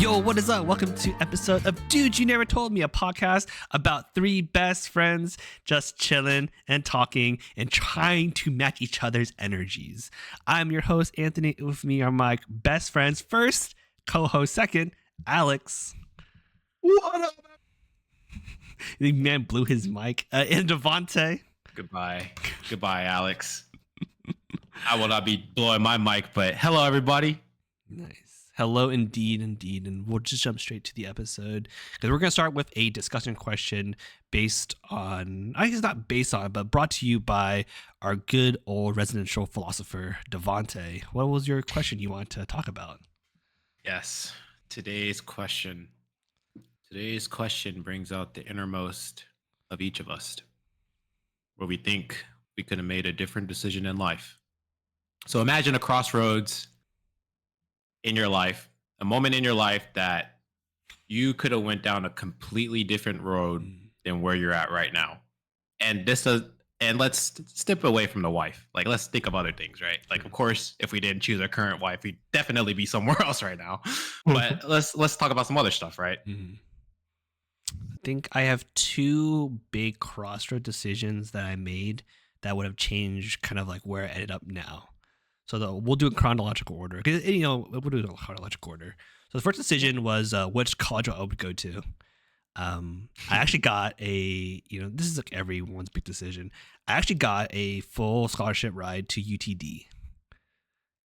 Yo, what is up? Welcome to episode of Dude You Never Told Me, a podcast about three best friends just chilling and talking and trying to match each other's energies. I'm your host, Anthony. With me are my best friends. First, co-host. Second, Alex. What up? The man blew his mic. And Devante. Goodbye, Alex. I will not be blowing my mic, but hello, everybody. Nice. Hello, indeed. And we'll just jump straight to the episode because we're going to start with a discussion question based on, I guess not based on, but brought to you by our good old residential philosopher, Devante. What was your question you want to talk about? Yes, today's question brings out the innermost of each of us, where we think we could have made a different decision in life. So imagine a crossroads in your life, a moment in your life that you could have went down a completely different road than where you're at right now. And let's step away from the wife. Like, let's think of other things, right? Like, of course, if we didn't choose our current wife, we'd definitely be somewhere else right now. But let's talk about some other stuff, right? Mm-hmm. I think I have two big crossroad decisions that I made that would have changed kind of like where I ended up now. So we'll do it in chronological order. We'll do it in chronological order. So the first decision was which college I would go to. I actually got this is like everyone's big decision. I actually got a full scholarship ride to UTD.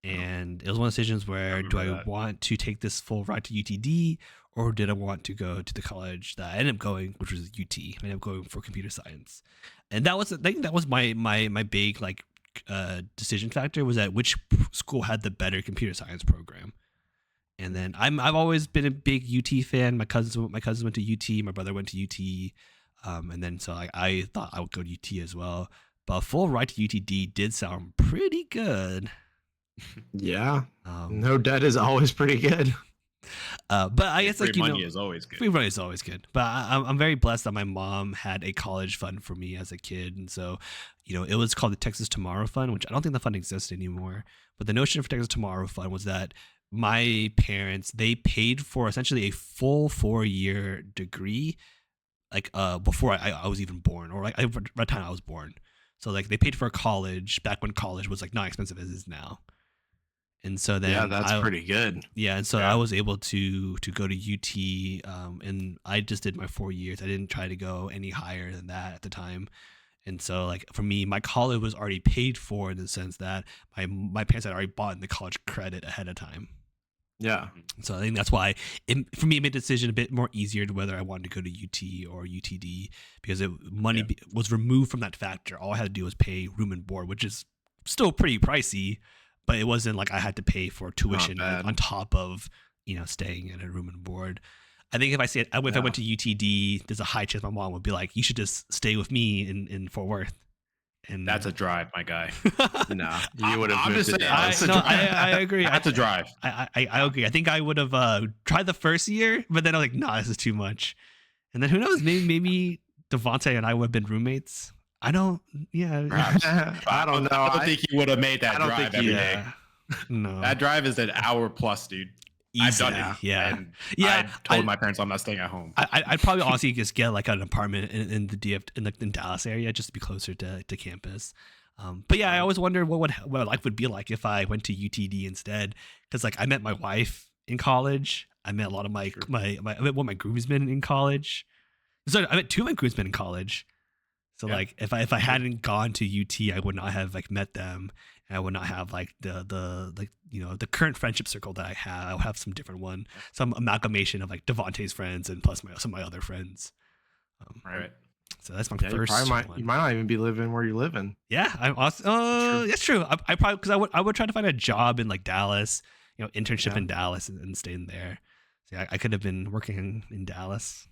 And it was one of the decisions where I want to take this full ride to UTD or did I want to go to the college that I ended up going, which was UT. I ended up going for computer science. And I think that was my big like decision factor, was that which school had the better computer science program. And then I've always been a big UT fan. My cousins went to UT, my brother went to UT, and then so I thought I would go to UT as well. But a full ride to UTD did sound pretty good. Yeah, no debt is always pretty good. But I guess free money is always good. Free money is always good. But I'm very blessed that my mom had a college fund for me as a kid, and so it was called the Texas Tomorrow Fund, which I don't think the fund exists anymore. But the notion for Texas Tomorrow Fund was that my parents, they paid for essentially a full 4-year degree, like before I was even born, or like right the time I was born. So like they paid for a college back when college was like not expensive as it is now. And so then that's pretty good. Yeah, and so I was able to go to UT, and I just did my 4 years. I didn't try to go any higher than that at the time. And so like for me, my college was already paid for in the sense that my parents had already bought the college credit ahead of time. Yeah. So I think that's why for me it made the decision a bit more easier to whether I wanted to go to UT or UTD, because money was removed from that factor. All I had to do was pay room and board, which is still pretty pricey. But it wasn't like I had to pay for tuition on top of, staying in a room and board. I think if I went to UTD, there's a high chance my mom would be like, you should just stay with me in Fort Worth. And that's a drive, my guy. No, you would have moved to Dallas. I agree. That's a drive. I agree. I think I would have tried the first year, but then I was like, nah, this is too much. And then who knows, maybe Devante and I would have been roommates. I don't. Yeah. I don't know. I don't think he would have made that drive every day. No. That drive is an hour plus, dude. I've done it. Yeah. I told my parents I'm not staying at home. I'd probably honestly just get like an apartment in the Dallas area just to be closer to campus. But yeah, I always wondered what life would be like if I went to UTD instead. Because like I met my wife in college. I met a lot of I met one of my groomsmen in college. So I met two of my groomsmen in college. So like if I hadn't gone to UT, I would not have like met them, and I would not have like the current friendship circle that I have. I'll have some different one, some amalgamation of like Devante's friends and plus some of my other friends. Right. So that's my first one. You might not even be living where you're living. Yeah, I'm also. That's true. I probably because I would try to find a job in like Dallas, internship in Dallas and stay in there. So I could have been working in Dallas.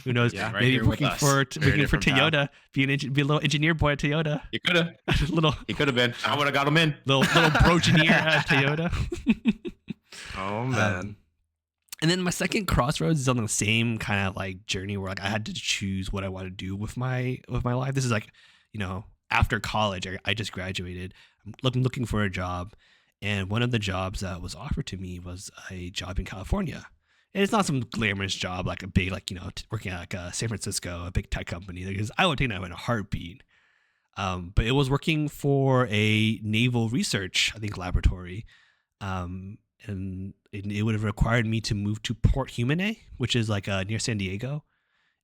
Who knows? Yeah, right, maybe working for Toyota, be a little engineer boy at Toyota. You could have. He could have been. I would have got him in. Little bro engineer at Toyota. Oh man. And then my second crossroads is on the same kind of like journey where like I had to choose what I want to do with my life. This is like, after college, I just graduated. I'm looking for a job, and one of the jobs that was offered to me was a job in California. And it's not some glamorous job like a big, like, working at like San Francisco, a big tech company, because I would take that in a heartbeat. But it was working for a naval research, I think, laboratory. And it would have required me to move to Port Humane, which is like near San Diego.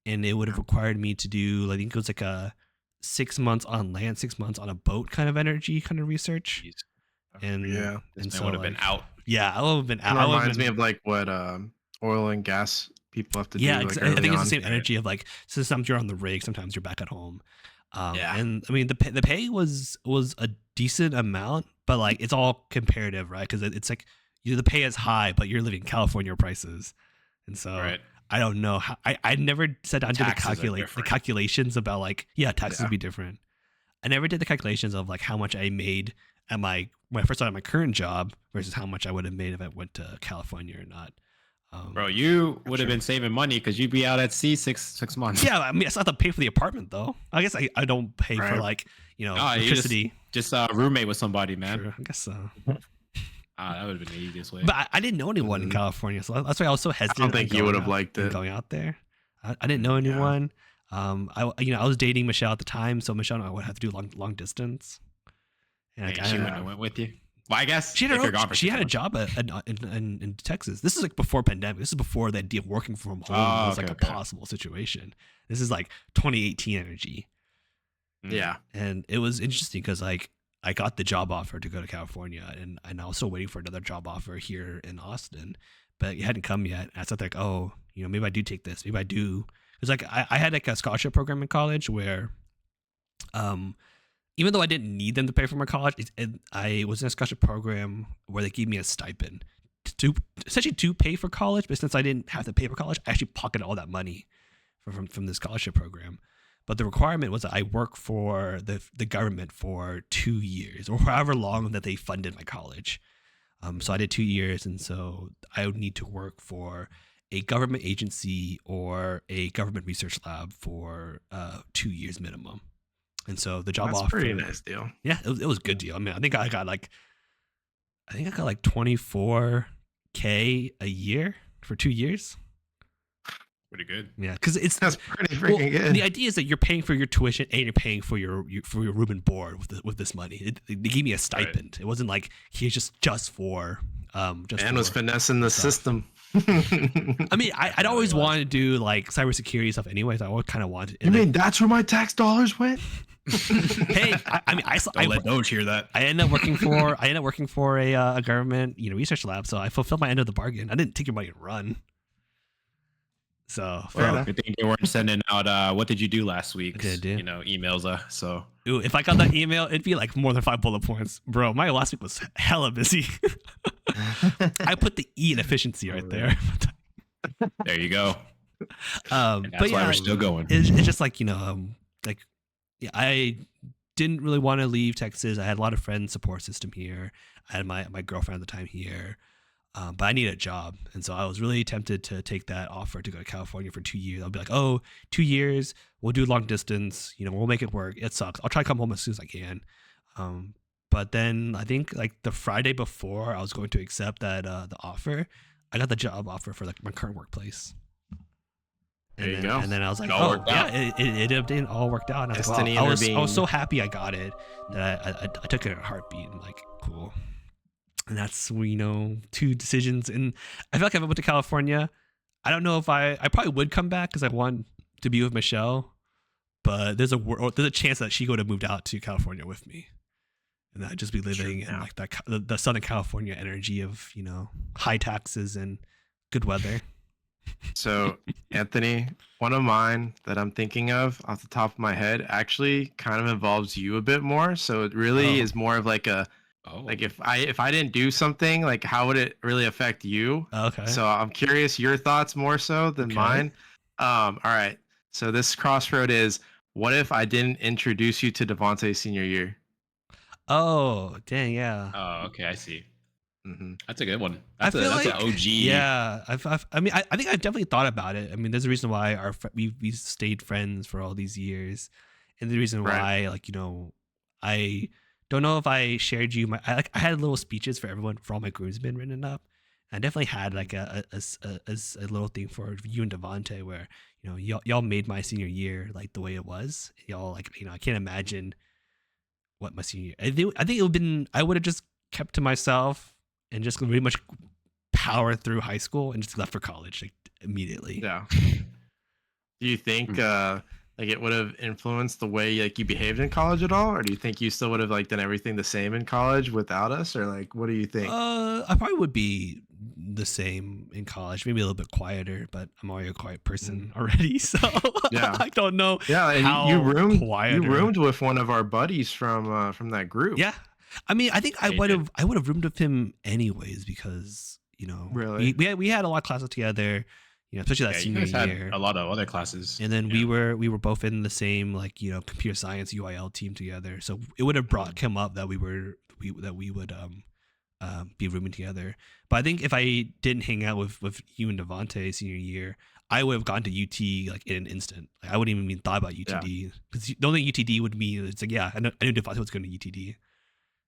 And it would have required me to do, I think it was like a 6 months on land, 6 months on a boat kind of energy kind of research. Jeez. And Yeah. and This so man would have been out. Yeah, I would have been It out. reminds me of like what oil and gas people have to do. Yeah, Like I think it's the on. same energy of like, so sometimes you're on the rig, sometimes you're back at home. Yeah. And I mean the pay was a decent amount, but like it's all comparative, right? Because it's like the pay is high, but you're living California prices, and so Right. I don't know how. I never sat down to Taxes are the different. calculations about like, taxes would be different. I never did the calculations of like how much I made at when I first started my current job versus how much I would have made if I went to California or not. Bro, you would have been saving money because you'd be out at sea six months. Yeah, I mean, I still have to pay for the apartment though. I guess I don't pay for Right. like, You electricity. just roommate with somebody, man. Sure, I guess so. That would have been the easiest way. But I didn't know anyone in California, so that's why I was so I hesitant. don't think you would have liked on it. going out there. I didn't know anyone. I was dating Michelle at the time, so Michelle and I would have to do long distance. And Hey, she wouldn't have went with you. Well, I guess she if you're had, gone for she 6 had a months. job in Texas. This is like before pandemic. This is before the idea of working from home Oh, was like okay. a possible situation. This is like 2018 energy. Yeah. And it was interesting because like I got the job offer to go to California, and I was still waiting for another job offer here in Austin, but it hadn't come yet. And I thought like, oh, maybe I do take this. Maybe I do. Because like I had like a scholarship program in college where, even though I didn't need them to pay for my college, I was in a scholarship program where they gave me a stipend to essentially to pay for college. But since I didn't have to pay for college, I actually pocketed all that money from the scholarship program. But the requirement was that I work for the government for 2 years or however long that they funded my college. So I did 2 years, and so I would need to work for a government agency or a government research lab for 2 years minimum. And so the job That's offer, pretty nice deal. Yeah, it was a good deal. I mean, I think I got like 24K a year for 2 years. Pretty good. Yeah, because That's pretty freaking good. The idea is that you're paying for your tuition and you're paying for your room and board with this money. They gave me a stipend. Right. It wasn't like here's just for Man was finessing the system. I mean, I'd always wanted to do like cybersecurity stuff anyways. I always kind of wanted. You mean that's where my tax dollars went? Hey, I mean, I let Doge hear that. I ended up working for a government research lab, so I fulfilled my end of the bargain. I didn't take your money and run. So good thing they weren't sending out what did you do last week? Do. Emails. So ooh, if I got that email, it'd be like more than 5 bullet points, bro. My last week was hella busy. I put the E in efficiency right there. There you go. But that's why we're still going. It's just like I didn't really want to leave Texas. I had a lot of friends, support system here. I had my girlfriend at the time here. But I need a job. And so I was really tempted to take that offer to go to California for 2 years. I'll be like, 2 years, we'll do long distance, we'll make it work. It sucks. I'll try to come home as soon as I can. But then I think like the Friday before I was going to accept that the offer, I got the job offer for like my current workplace. There you go. And then I was like, it all worked out. And Destiny I was so happy I got it that I took it in a heartbeat. I'm like, cool. And that's, 2 decisions. And I feel like if I went to California, I don't know if I probably would come back because I want to be with Michelle. But there's a chance that she would have moved out to California with me. And I'd just be living in like the Southern California energy of, high taxes and good weather. So, Anthony, one of mine that I'm thinking of off the top of my head actually kind of involves you a bit more. So it really is more of like a, like if I didn't do something, like how would it really affect you? Okay. So I'm curious your thoughts more so than mine. All right. So this crossroad is, what if I didn't introduce you to Devante senior year? Oh, dang, yeah. Oh, okay, I see. Mm-hmm. That's a good one. That's an OG. Yeah, I think I've definitely thought about it. I mean, there's a reason why we stayed friends for all these years, and the reason why, I don't know if I shared you I had little speeches for everyone for all my groomsmen written up. I definitely had like a little thing for you and Devante where, you know, y'all made my senior year like the way it was. Y'all like, you know, I can't imagine what my senior year. I think it would have been, I would have just kept to myself and just pretty much power through high school and just left for college like immediately. Yeah. Do you think like it would have influenced the way like you behaved in college at all, or do you think you still would have like done everything the same in college without us, or like what do you think? I probably would be the same in college, maybe a little bit quieter, but I'm already a quiet person already, so Yeah. I don't know. Yeah, and how you quieter. roomed with one of our buddies from that group. Yeah, I mean, I think I would have roomed with him anyways because, you know, Really? we had a lot of classes together, you know, especially that senior you guys year. had a lot of other classes, And then we were both in the same like, you know, computer science UIL team together, so it would have brought him up that we would be rooming together. But I think if I didn't hang out with you and Devante senior year, I would have gone to UT like in an instant. Like, I wouldn't even thought about UTD because the only UTD would mean it's like, yeah, I knew Devante was going to UTD,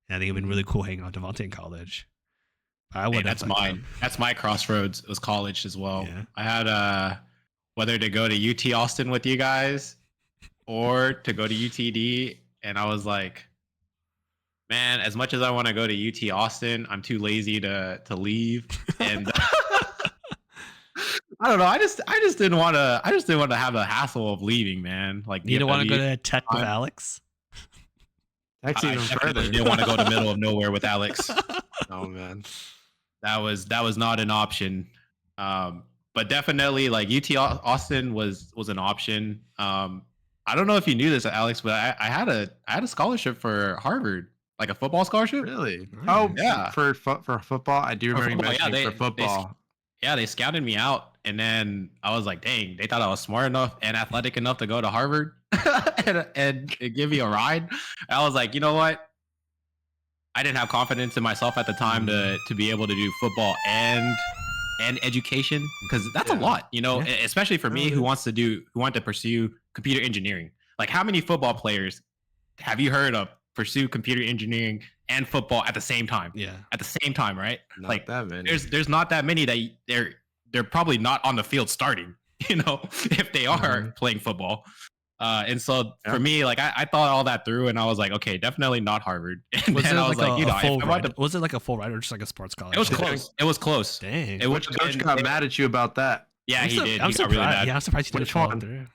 and I think it'd been really cool hanging out with Devante in college. But I would. That's mine. That's my crossroads. It was college as well. Yeah. I had whether to go to UT Austin with you guys or to go to UTD, and I was like, man, as much as I want to go to UT Austin, I'm too lazy to leave. And I don't know. I just didn't want to. I just didn't want to have the hassle of leaving, man. Like you don't want to DFW. go to Tech with Alex. That's I even definitely further. didn't want to go to middle of nowhere with Alex. Oh man. That was not an option. But definitely like UT Austin was an option. I don't know if you knew this, Alex, but I had a scholarship for Harvard, like a football scholarship. Really? Nice. Oh Yeah. For football, I do remember you mentioning for football. They scouted me out, and then I was like, dang, they thought I was smart enough and athletic enough to go to Harvard and give me a ride. And I was like, you know what? I didn't have confidence in myself at the time to be able to do football and education, because that's a lot, you know, especially for me who wanted to pursue computer engineering. Like, how many football players have you heard of pursue computer engineering and football at the same time? Yeah. At the same time, right? Not like that many. There's not that many that they're probably not on the field starting, you know, if they are playing football. And so for me, like I thought all that through, and I was like, okay, definitely not Harvard. And Was it then I was like you know, a full if I ride? want to, Was it like a full ride or just like a sports college? it was close. It was close. Dang. It Which coach got mad at you about that? Yeah, he did. I'm He got surprised. really mad. Yeah, I'm surprised he didn't Which follow one? through.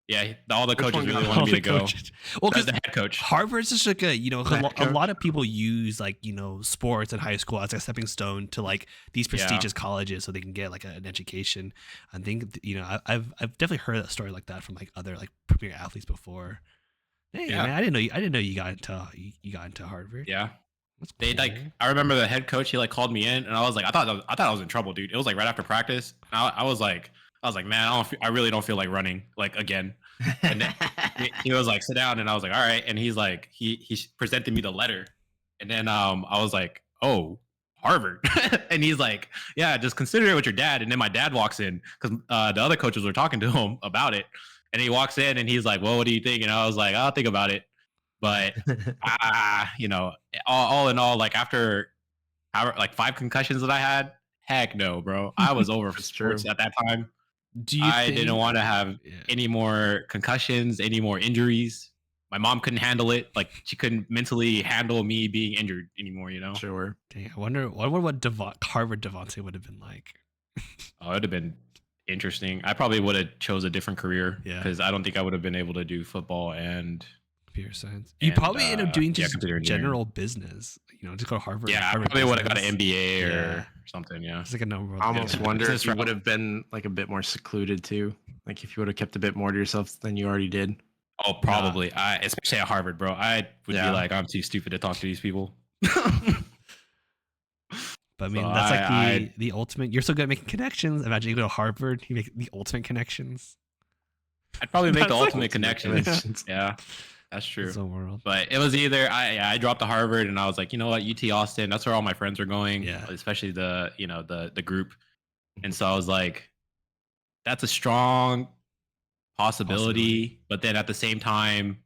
Yeah, all the Which coaches one really got wanted All me the to go. coaches. Well, As because the head coach. Harvard's just like a, you know, Head a coach. lot of people use like, you know, sports in high school as a stepping stone to like these prestigious colleges so they can get like an education. I think, you know, I've definitely heard a story like that from like other like premier athletes before. Hey, Yeah. man, I didn't know you got into Harvard. Yeah. That's They cool. like, I remember the head coach, he like called me in, and I was like, I thought I was in trouble, dude. It was like right after practice. And I was like, man, I really don't feel like running like again. And then he was like, sit down, and I was like, all right. And he's like, he presented me the letter, and then I was like, oh, Harvard. And he's like, yeah, just consider it with your dad. And then my dad walks in because the other coaches were talking to him about it, and he walks in and he's like, well, what do you think? And I was like, I'll think about it. But you know, all in all, like after like 5 concussions that I had, heck no, bro. I was over for sports at that time. I didn't want to have any more concussions, any more injuries. My mom couldn't handle it. Like, she couldn't mentally handle me being injured anymore, you know? Sure. Dang, I wonder what Harvard Devante would have been like. Oh, it'd have been interesting. I probably would have chose a different career because I don't think I would have been able to do football and computer science. You probably end up doing just computer engineering. general business. You know, just go to Harvard. Yeah, Harvard I probably would have got business. an MBA or something. Yeah, It's like a number. I almost wonder if Business you route. would have been like a bit more secluded too. Like if you would have kept a bit more to yourself than you already did. Oh, probably. Especially at Harvard, bro. I would be like, I'm too stupid to talk to these people. But I mean, So that's like the ultimate. You're so good at making connections. Imagine you go to Harvard, you make the ultimate connections. I'd probably make the That's like ultimate connections. connections. Yeah, that's true. It's a world. But it was either I dropped to Harvard and I was like, you know what, UT Austin, that's where all my friends are going. Yeah. Especially the group. And so I was like, that's a strong possibility. But then at the same time,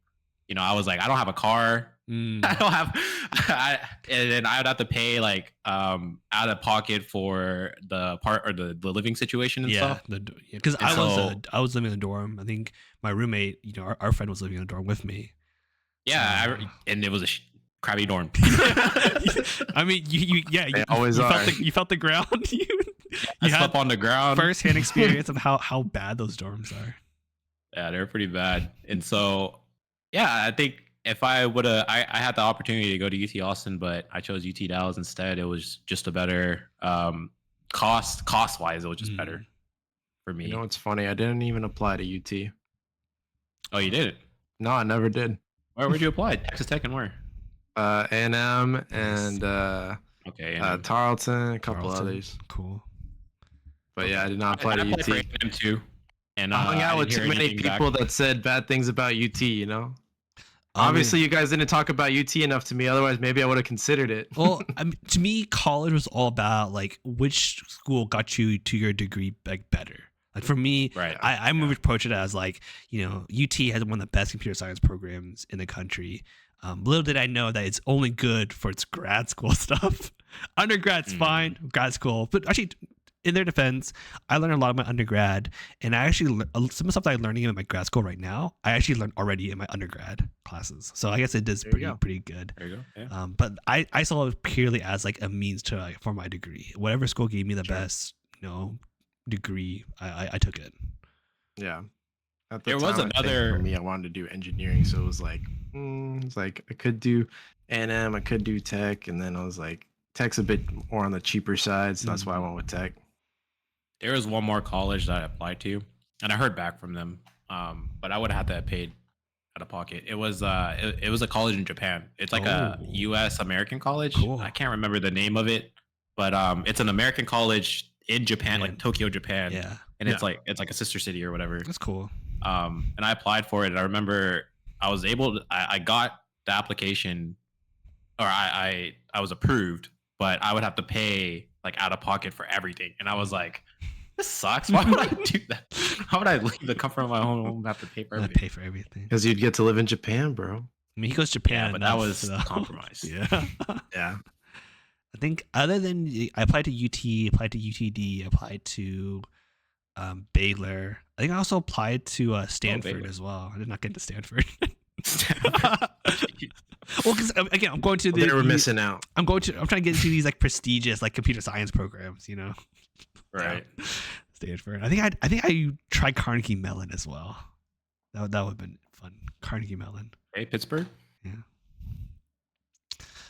you know, I was like, I don't have a car. I don't have, and then I would have to pay like out of pocket for the part or the living situation and stuff. Because I was living in a dorm. I think my roommate, our friend was living in a dorm with me. Yeah, and it was a crappy dorm. I mean, you felt the ground. I slept on the ground. First-hand experience of how bad those dorms are. Yeah, they're pretty bad. And so, yeah, I think if I would have, I had the opportunity to go to UT Austin, but I chose UT Dallas instead. It was just a better cost wise. It was just better for me. You know what's funny? I didn't even apply to UT. Oh, you did? No, I never did. Where'd you apply? Texas Tech and where? A&M and Tarleton, a couple others. Cool. But yeah, I did not apply to UT. For A&M too. And I hung out with too many people that said bad things about UT, Obviously, you guys didn't talk about UT enough to me. Otherwise, maybe I would have considered it. Well, to me, college was all about like which school got you to your degree like better. Like for me, right. I would approach it as like, UT has one of the best computer science programs in the country. Little did I know that it's only good for its grad school stuff. Undergrad's fine, grad school, but actually, in their defense, I learned a lot of my undergrad, and I actually some of the stuff that I'm learning in my grad school right now, I actually learned already in my undergrad classes. So I guess it is pretty good. There you go. Yeah. But I saw it purely as like a means to for my degree. Whatever school gave me the best, degree, I took it. Yeah. There was another for me. I wanted to do engineering, so it was like, I could do A&M, I could do tech, and then I was like, tech's a bit more on the cheaper side, so that's why I went with tech. There was one more college that I applied to, and I heard back from them, but I would have had to have paid out of pocket. It was it was a college in Japan. It's like a U.S. American college. Cool. I can't remember the name of it, but it's an American college in Japan, like Tokyo, Japan. Yeah, and it's like a sister city or whatever. That's cool. And I applied for it. And I remember I got the application, or I was approved, but I would have to pay like out of pocket for everything. And I was like, this sucks. Why would I do that? How would I leave the comfort of my own home and have to pay for everything? Pay for everything. Because you'd get to live in Japan, bro. I mean, he goes to Japan. Yeah, but that was compromise. Yeah. Yeah. I think other than I applied to UT, applied to UTD, applied to Baylor. I think I also applied to Stanford as well. I did not get to Stanford. Well, because again, I'm going to they were missing out. I'm trying to get into these like prestigious like computer science programs, Right. Stanford. I think I tried Carnegie Mellon as well. That would have been fun. Carnegie Mellon. Hey, Pittsburgh. Yeah.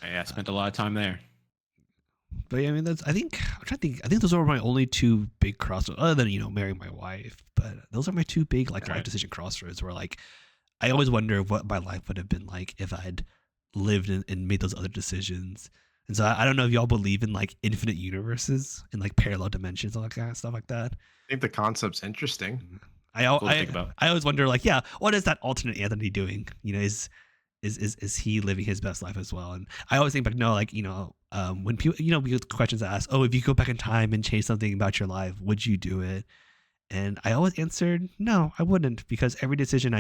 I spent a lot of time there. But yeah, I mean, I'm trying to think. I think those are my only two big crossroads, other than marrying my wife. But those are my two big like life decision crossroads. Where like, I always wonder what my life would have been like if I'd lived and made those other decisions. And so I don't know if y'all believe in like infinite universes and like parallel dimensions, all that kind of stuff like that. I think the concept's interesting. I always wonder like, yeah, what is that alternate Anthony doing? Is he living his best life as well? And I always think back, no, like, when people, we get questions asked, oh, if you go back in time and change something about your life, would you do it? And I always answered, no, I wouldn't, because every decision I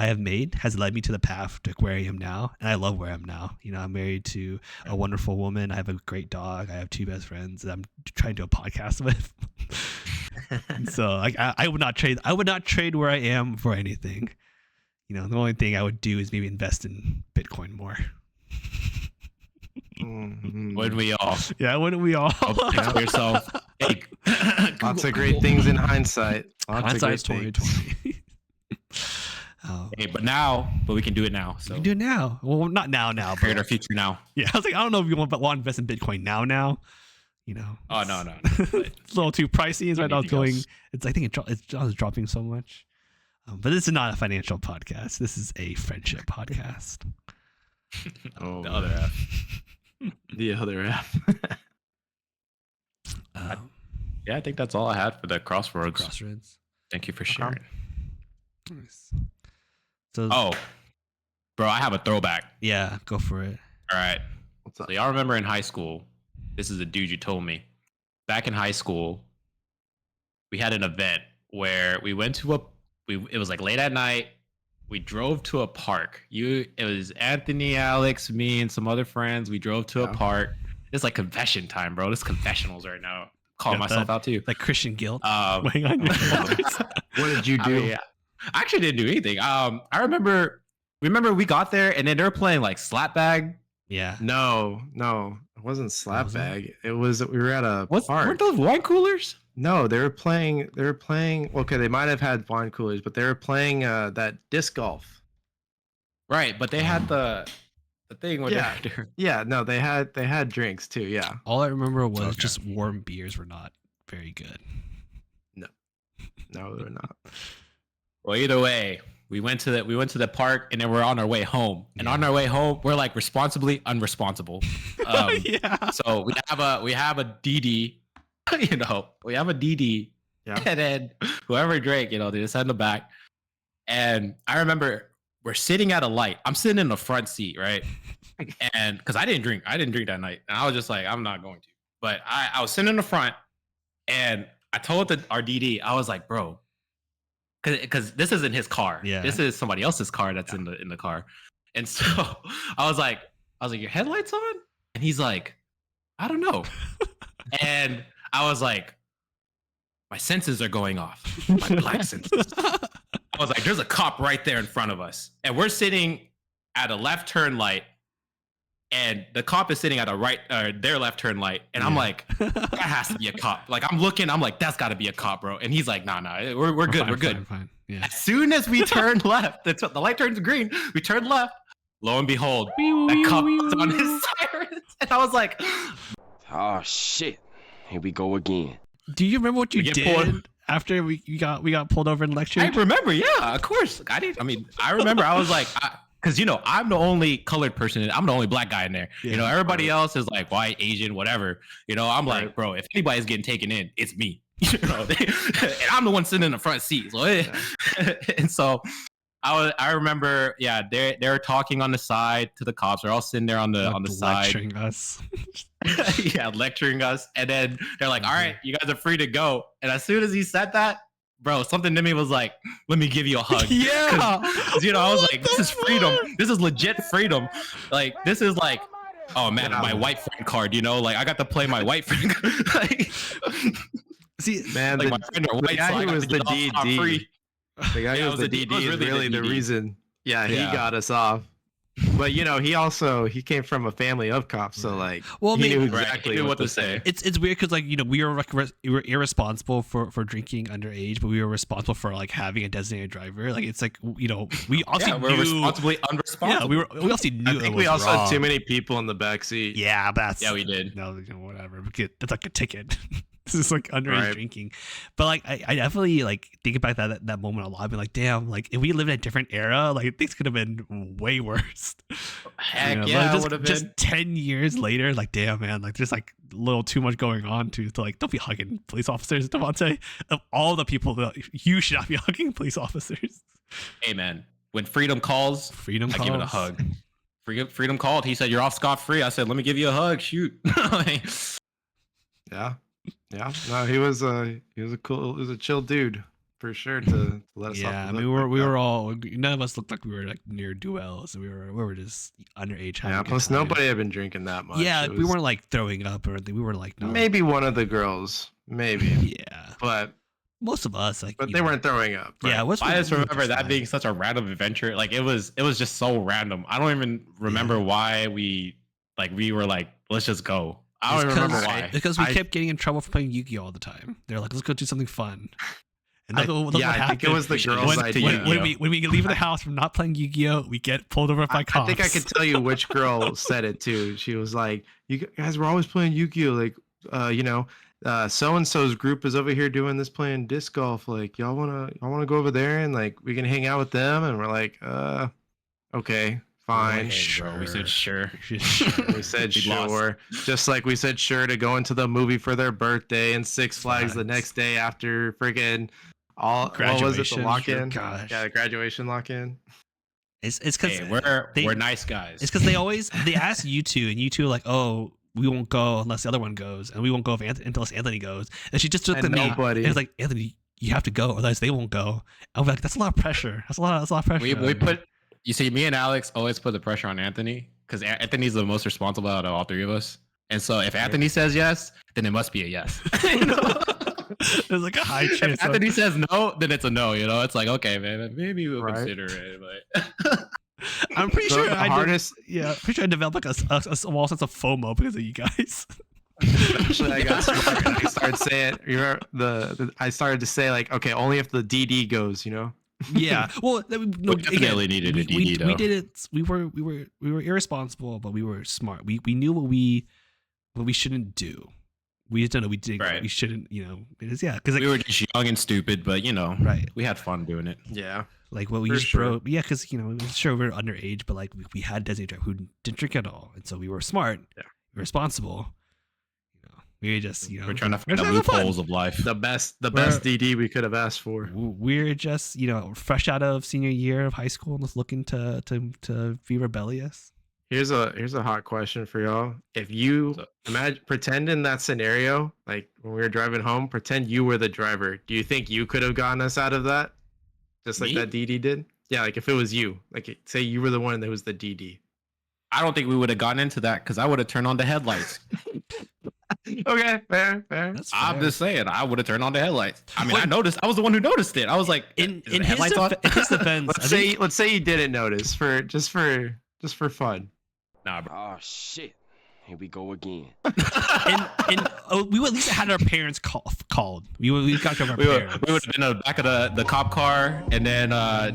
have made has led me to the path to where I am now. And I love where I'm now. I'm married to a wonderful woman. I have a great dog. I have two best friends that I'm trying to do a podcast with. So like, I would not trade where I am for anything. The only thing I would do is maybe invest in Bitcoin more. Wouldn't we all? Yeah, wouldn't we all? Tell yourself. Hey, lots of great things in hindsight. Hindsight's 2020. Hey, but we can do it now. So we can do it now. Well, not now, create our future now. Yeah, I was like, I don't know if you want to invest in Bitcoin now. Oh no. It's a little too pricey. Right now, I think it's dropping so much. But this is not a financial podcast. This is a friendship podcast. The other F. The other F. Yeah, I think that's all I had for the Crossroads. Thank you for sharing. Nice. So, bro, I have a throwback. Yeah, go for it. All right. What's up? So y'all remember in high school, this is a dude you told me. Back in high school, we had an event where we went to it was like late at night. we drove to a park. It was Anthony, Alex, me, and some other friends. We drove to a park. It's like confession time, bro. This confessionals right now. Calling myself out too. Like Christian guilt weighing on your shoulders. What did you do? I actually didn't do anything. I remember we got there and then they were playing like slap bag. Yeah. No, it wasn't slap bag. It was we were at a park. Weren't those wine coolers? No, they were playing. Okay, they might have had wine coolers, but they were playing that disc golf. Right, but they had the thing where no, they had drinks too. Yeah. All I remember was just warm beers were not very good. No, they're not. Well, either way, we went to the park and then we're on our way home. And on our way home, we're like responsibly unresponsible. So we have a DD, we have a DD. Yeah. And then whoever drank, they just had in the back. And I remember we're sitting at a light. I'm sitting in the front seat, right? And because I didn't drink that night. And I was just like, I'm not going to. But I was sitting in the front and I told our DD, I was like, bro, because this isn't his car. Yeah. This is somebody else's car that's in the car. And so I was like, your headlights on? And he's like, I don't know. And I was like, my senses are going off. My black senses. I was like, there's a cop right there in front of us. And we're sitting at a left turn light. And the cop is sitting at their left turn light. And I'm like, that has to be a cop. Like, I'm looking, I'm like, that's got to be a cop, bro. And he's like, nah, we're good. We're good. Fine. Yeah. As soon as we turn left, the light turns green. We turn left. Lo and behold, that cop was on his sirens. And I was like, oh, shit. Here we go again. Do you remember what you did after we got pulled over and lectured? I remember, yeah, of course. I remember. I was like, because I'm the only colored person. I'm the only black guy in there. Yeah, everybody else is like white, Asian, whatever. I'm like, bro, if anybody's getting taken in, it's me. And I'm the one sitting in the front seat. So, and so I remember, they were talking on the side to the cops. They're all sitting there on the side, lecturing us. Lecturing us. And then they're like, all right, you guys are free to go. And as soon as he said that, bro, something to me was like, let me give you a hug. Yeah. Cause, I was like, this is freedom. This is legit freedom. Like, this is like, oh man, my white friend card, like I got to play my white friend. Like, see, man, like my friend are white, the guy who was the DD. The guy who was the DD is really the reason. Yeah, he got us off. But he came from a family of cops, so like, he knew exactly what to say. It's weird because like we were irresponsible for drinking underage, but we were responsible for like having a designated driver. Like it's like we also we're responsibly unresponsible. Yeah, we also knew. I think we also had too many people in the back seat. Yeah, we did. No, whatever. That's like a ticket. This is like underage drinking. But like I definitely like think about that moment a lot. I've been like, damn, like if we lived in a different era, like things could have been way worse. Heck like, would have been. Just 10 years later, like damn man, like there's like a little too much going on to like don't be hugging police officers, Devante. Of all the people that you should not be hugging police officers. Hey man, when freedom calls, I give it a hug. Freedom called. He said you're off scot-free. I said, let me give you a hug. Shoot. Yeah, no, he was a chill dude for sure to let us. Yeah, I mean we were all, none of us looked like we were like near duels. We were just underage. Yeah, plus nobody had been drinking that much. Yeah, we weren't like throwing up or anything. We were like, no. Maybe one of the girls, maybe. Yeah, but most of us like, but they weren't throwing up. Right? Yeah, I just remember that being such a random adventure. Like it was just so random. I don't even remember why we were like, let's just go. I don't even remember why. Because we kept getting in trouble for playing Yu-Gi-Oh all the time. They're like, let's go do something fun. And I think it was the girls' idea. When we leave the house from not playing Yu-Gi-Oh, we get pulled over by cops. I think I could tell you which girl said it too. She was like, "You guys were always playing Yu-Gi-Oh. Like, so and so's group is over here doing this, playing disc golf. Like, y'all wanna go over there and like we can hang out with them." And we're like, okay. Fine. Okay, sure. We said sure. We said sure. Just like we said sure to go into the movie for their birthday and Six Flags the next day after friggin' all graduation. What was it? The lock-in? Gosh. Yeah, the graduation lock-in. It's because we're nice guys. It's because they ask you two, and you two are like, oh, we won't go unless the other one goes, and we won't go unless Anthony goes. And she just looked at me. And was like, Anthony, you have to go, otherwise they won't go. I'm like, that's a lot of pressure. That's a lot of pressure. We put, you see, me and Alex always put the pressure on Anthony because Anthony's the most responsible out of all three of us. And so if Anthony says yes, then it must be a yes. You know? There's like a high chance. If Anthony says no, then it's a no. You know, it's like, okay, man, maybe we'll consider it. But I'm pretty sure pretty sure I developed like a small sense of FOMO because of you guys. Eventually, I got smart and I started saying, I started to say like, okay, only if the DD goes, you know. Yeah, well, we definitely needed a DD. We did it. We were irresponsible, but we were smart. We knew what we shouldn't do. We just don't know we did. Right. We shouldn't, you know. Because like, we were just young and stupid, but you know, right? We had fun doing it. Yeah. Like what we just broke. Yeah, because you know, sure we were underage, but like we had designated driver who didn't drink at all, and so we were smart. Yeah. We were responsible. We were just, you know, we're trying to find the loopholes of life. The best DD we could have asked for. We're just, you know, fresh out of senior year of high school and just looking to be rebellious. Here's a hot question for y'all. If you pretend in that scenario, like when we were driving home, pretend you were the driver. Do you think you could have gotten us out of that? Just like that DD did? Yeah, like if it was you, like say you were the one that was the DD. I don't think we would have gotten into that because I would have turned on the headlights. Okay, fair. I'm just saying, I would have turned on the headlights. I mean, I noticed. I was the one who noticed it. I was like, in his defense, let's say you didn't notice for fun. Nah, bro. Oh shit! Here we go again. We would at least had our parents called. We got to our parents. We would have been in the back of the cop car, and then our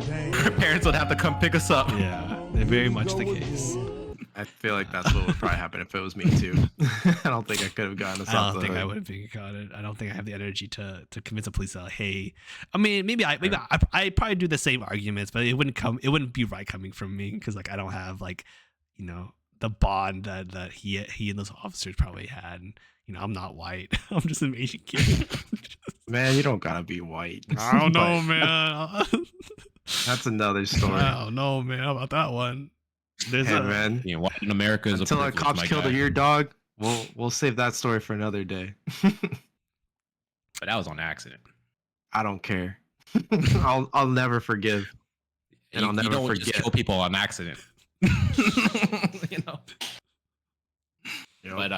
parents would have to come pick us up. Yeah, very much the case. I feel like that's what would probably happen if it was me too. I don't think I could have gotten us off. I don't think I would have got it. I don't think I have the energy to convince the police that, hey, I mean, maybe I probably do the same arguments, but it wouldn't be right coming from me because like I don't have like, you know, the bond that he and those officers probably had. And, you know, I'm not white. I'm just an Asian kid. Man, you don't gotta be white. I don't know, man. That's another story. I don't know, man. How about that one? Man. Yeah, white in America is until our cops killed your dog. We'll save that story for another day. But that was on accident. I don't care. I'll never forgive, and I'll never forget. Just kill people on accident. You know. Yep. But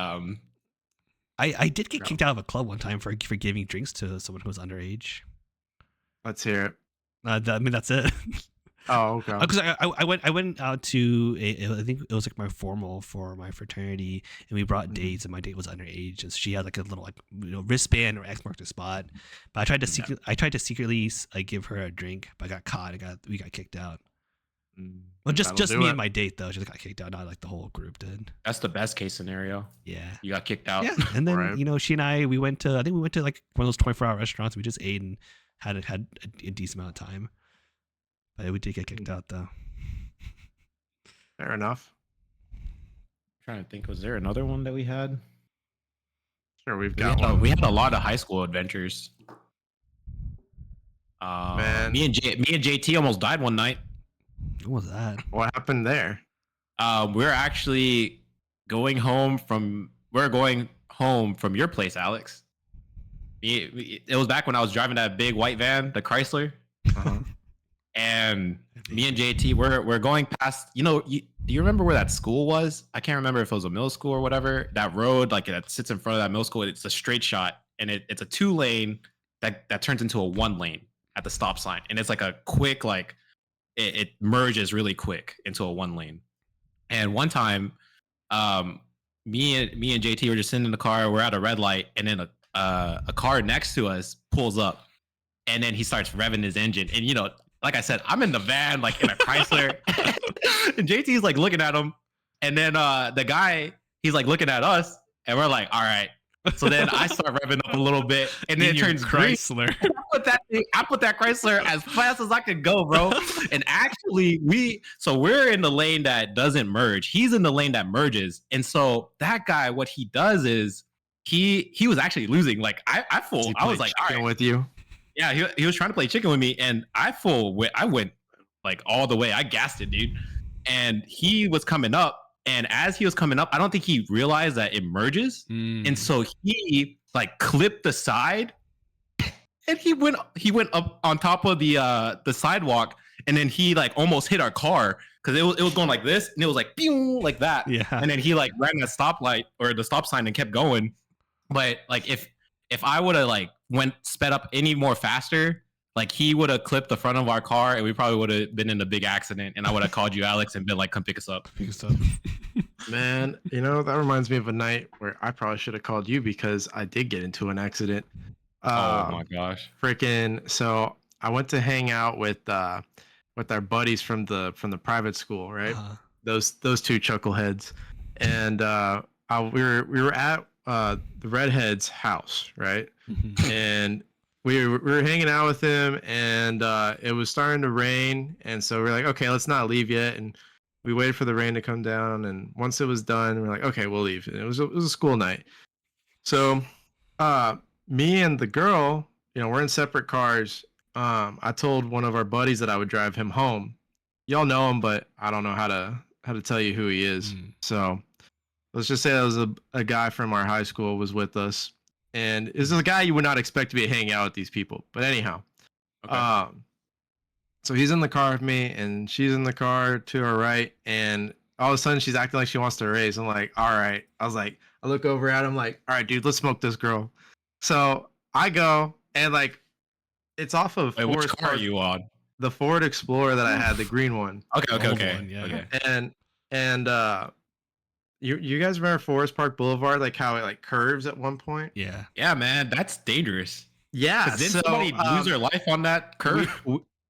I did get kicked out of a club one time for giving drinks to someone who was underage. Let's hear it. I mean, that's it. Oh, okay. Because I went out to I think it was like my formal for my fraternity, and we brought dates, and my date was underage, and she had like a little like, you know, wristband or X marked the spot. But I tried to secretly like give her a drink, but I got caught. We got kicked out. Well, just me and my date though. She got kicked out, not like the whole group did. That's the best case scenario. Yeah, you got kicked out. Yeah, and then you know, she and I we went to like one of those 24-hour restaurants. We just ate and had a decent amount of time. But we did get kicked out, though. Fair enough. I'm trying to think, was there another one that we had? Sure, we had a lot of high school adventures. Man, me and JT almost died one night. What was that? What happened there? We're actually going home from your place, Alex. It was back when I was driving that big white van, the Chrysler. Uh-huh. And me and JT, we're going past, you know, do you remember where that school was? I can't remember if it was a middle school or whatever. That road, like that sits in front of that middle school, it's a straight shot, and it's a 2-lane that turns into a 1-lane at the stop sign. And it's like a quick, like it merges really quick into a 1-lane. And one time, me and JT were just sitting in the car, we're at a red light, and then a car next to us pulls up, and then he starts revving his engine. And you know, like I said, I'm in the van, like in a Chrysler, and JT's like looking at him, and then the guy, he's like looking at us, and we're like, all right. So then I start revving up a little bit, and then it turns Chrysler. I put that Chrysler as fast as I could go, bro. And actually, we're in the lane that doesn't merge. He's in the lane that merges, and so that guy, what he does is he was actually losing. Like I was like, all right, with you. Yeah, he was trying to play chicken with me, and I went like all the way. I gassed it, dude. And he was coming up, and as he was coming up, I don't think he realized that it merges, and so he like clipped the side, and he went up on top of the sidewalk, and then he like almost hit our car because it was going like this, and it was like pew like that. Yeah. And then he like ran that stoplight or the stop sign and kept going. But like if I would have like sped up any more faster, like he would have clipped the front of our car, and we probably would have been in a big accident. And I would have called you, Alex, and been like, "Come pick us up." Man, you know, that reminds me of a night where I probably should have called you because I did get into an accident. Oh my gosh! Freaking! So I went to hang out with our buddies from the private school, right? Those two chuckleheads, and we were at the redhead's house, right? And we were hanging out with him, and it was starting to rain, and so we're like, okay, let's not leave yet, and we waited for the rain to come down, and once it was done, we're like, okay, we'll leave. And it was a school night, so me and the girl, you know, we're in separate cars. I told one of our buddies that I would drive him home. Y'all know him, but I don't know how to tell you who he is. So let's just say that was a guy from our high school was with us, and this is a guy you would not expect to be hanging out with these people. But anyhow, okay. So he's in the car with me, and she's in the car to her right, and all of a sudden she's acting like she wants to race. I'm like, all right. I look over at him like, all right, dude, let's smoke this girl. So I go, and like, it's off of. Wait, which car are you on? The Ford Explorer that I had, the green one. Okay. One, yeah. Okay. And you guys remember Forest Park Boulevard, like how it like curves at one point? Yeah. Yeah, man, that's dangerous. Yeah. Did somebody lose their life on that curve?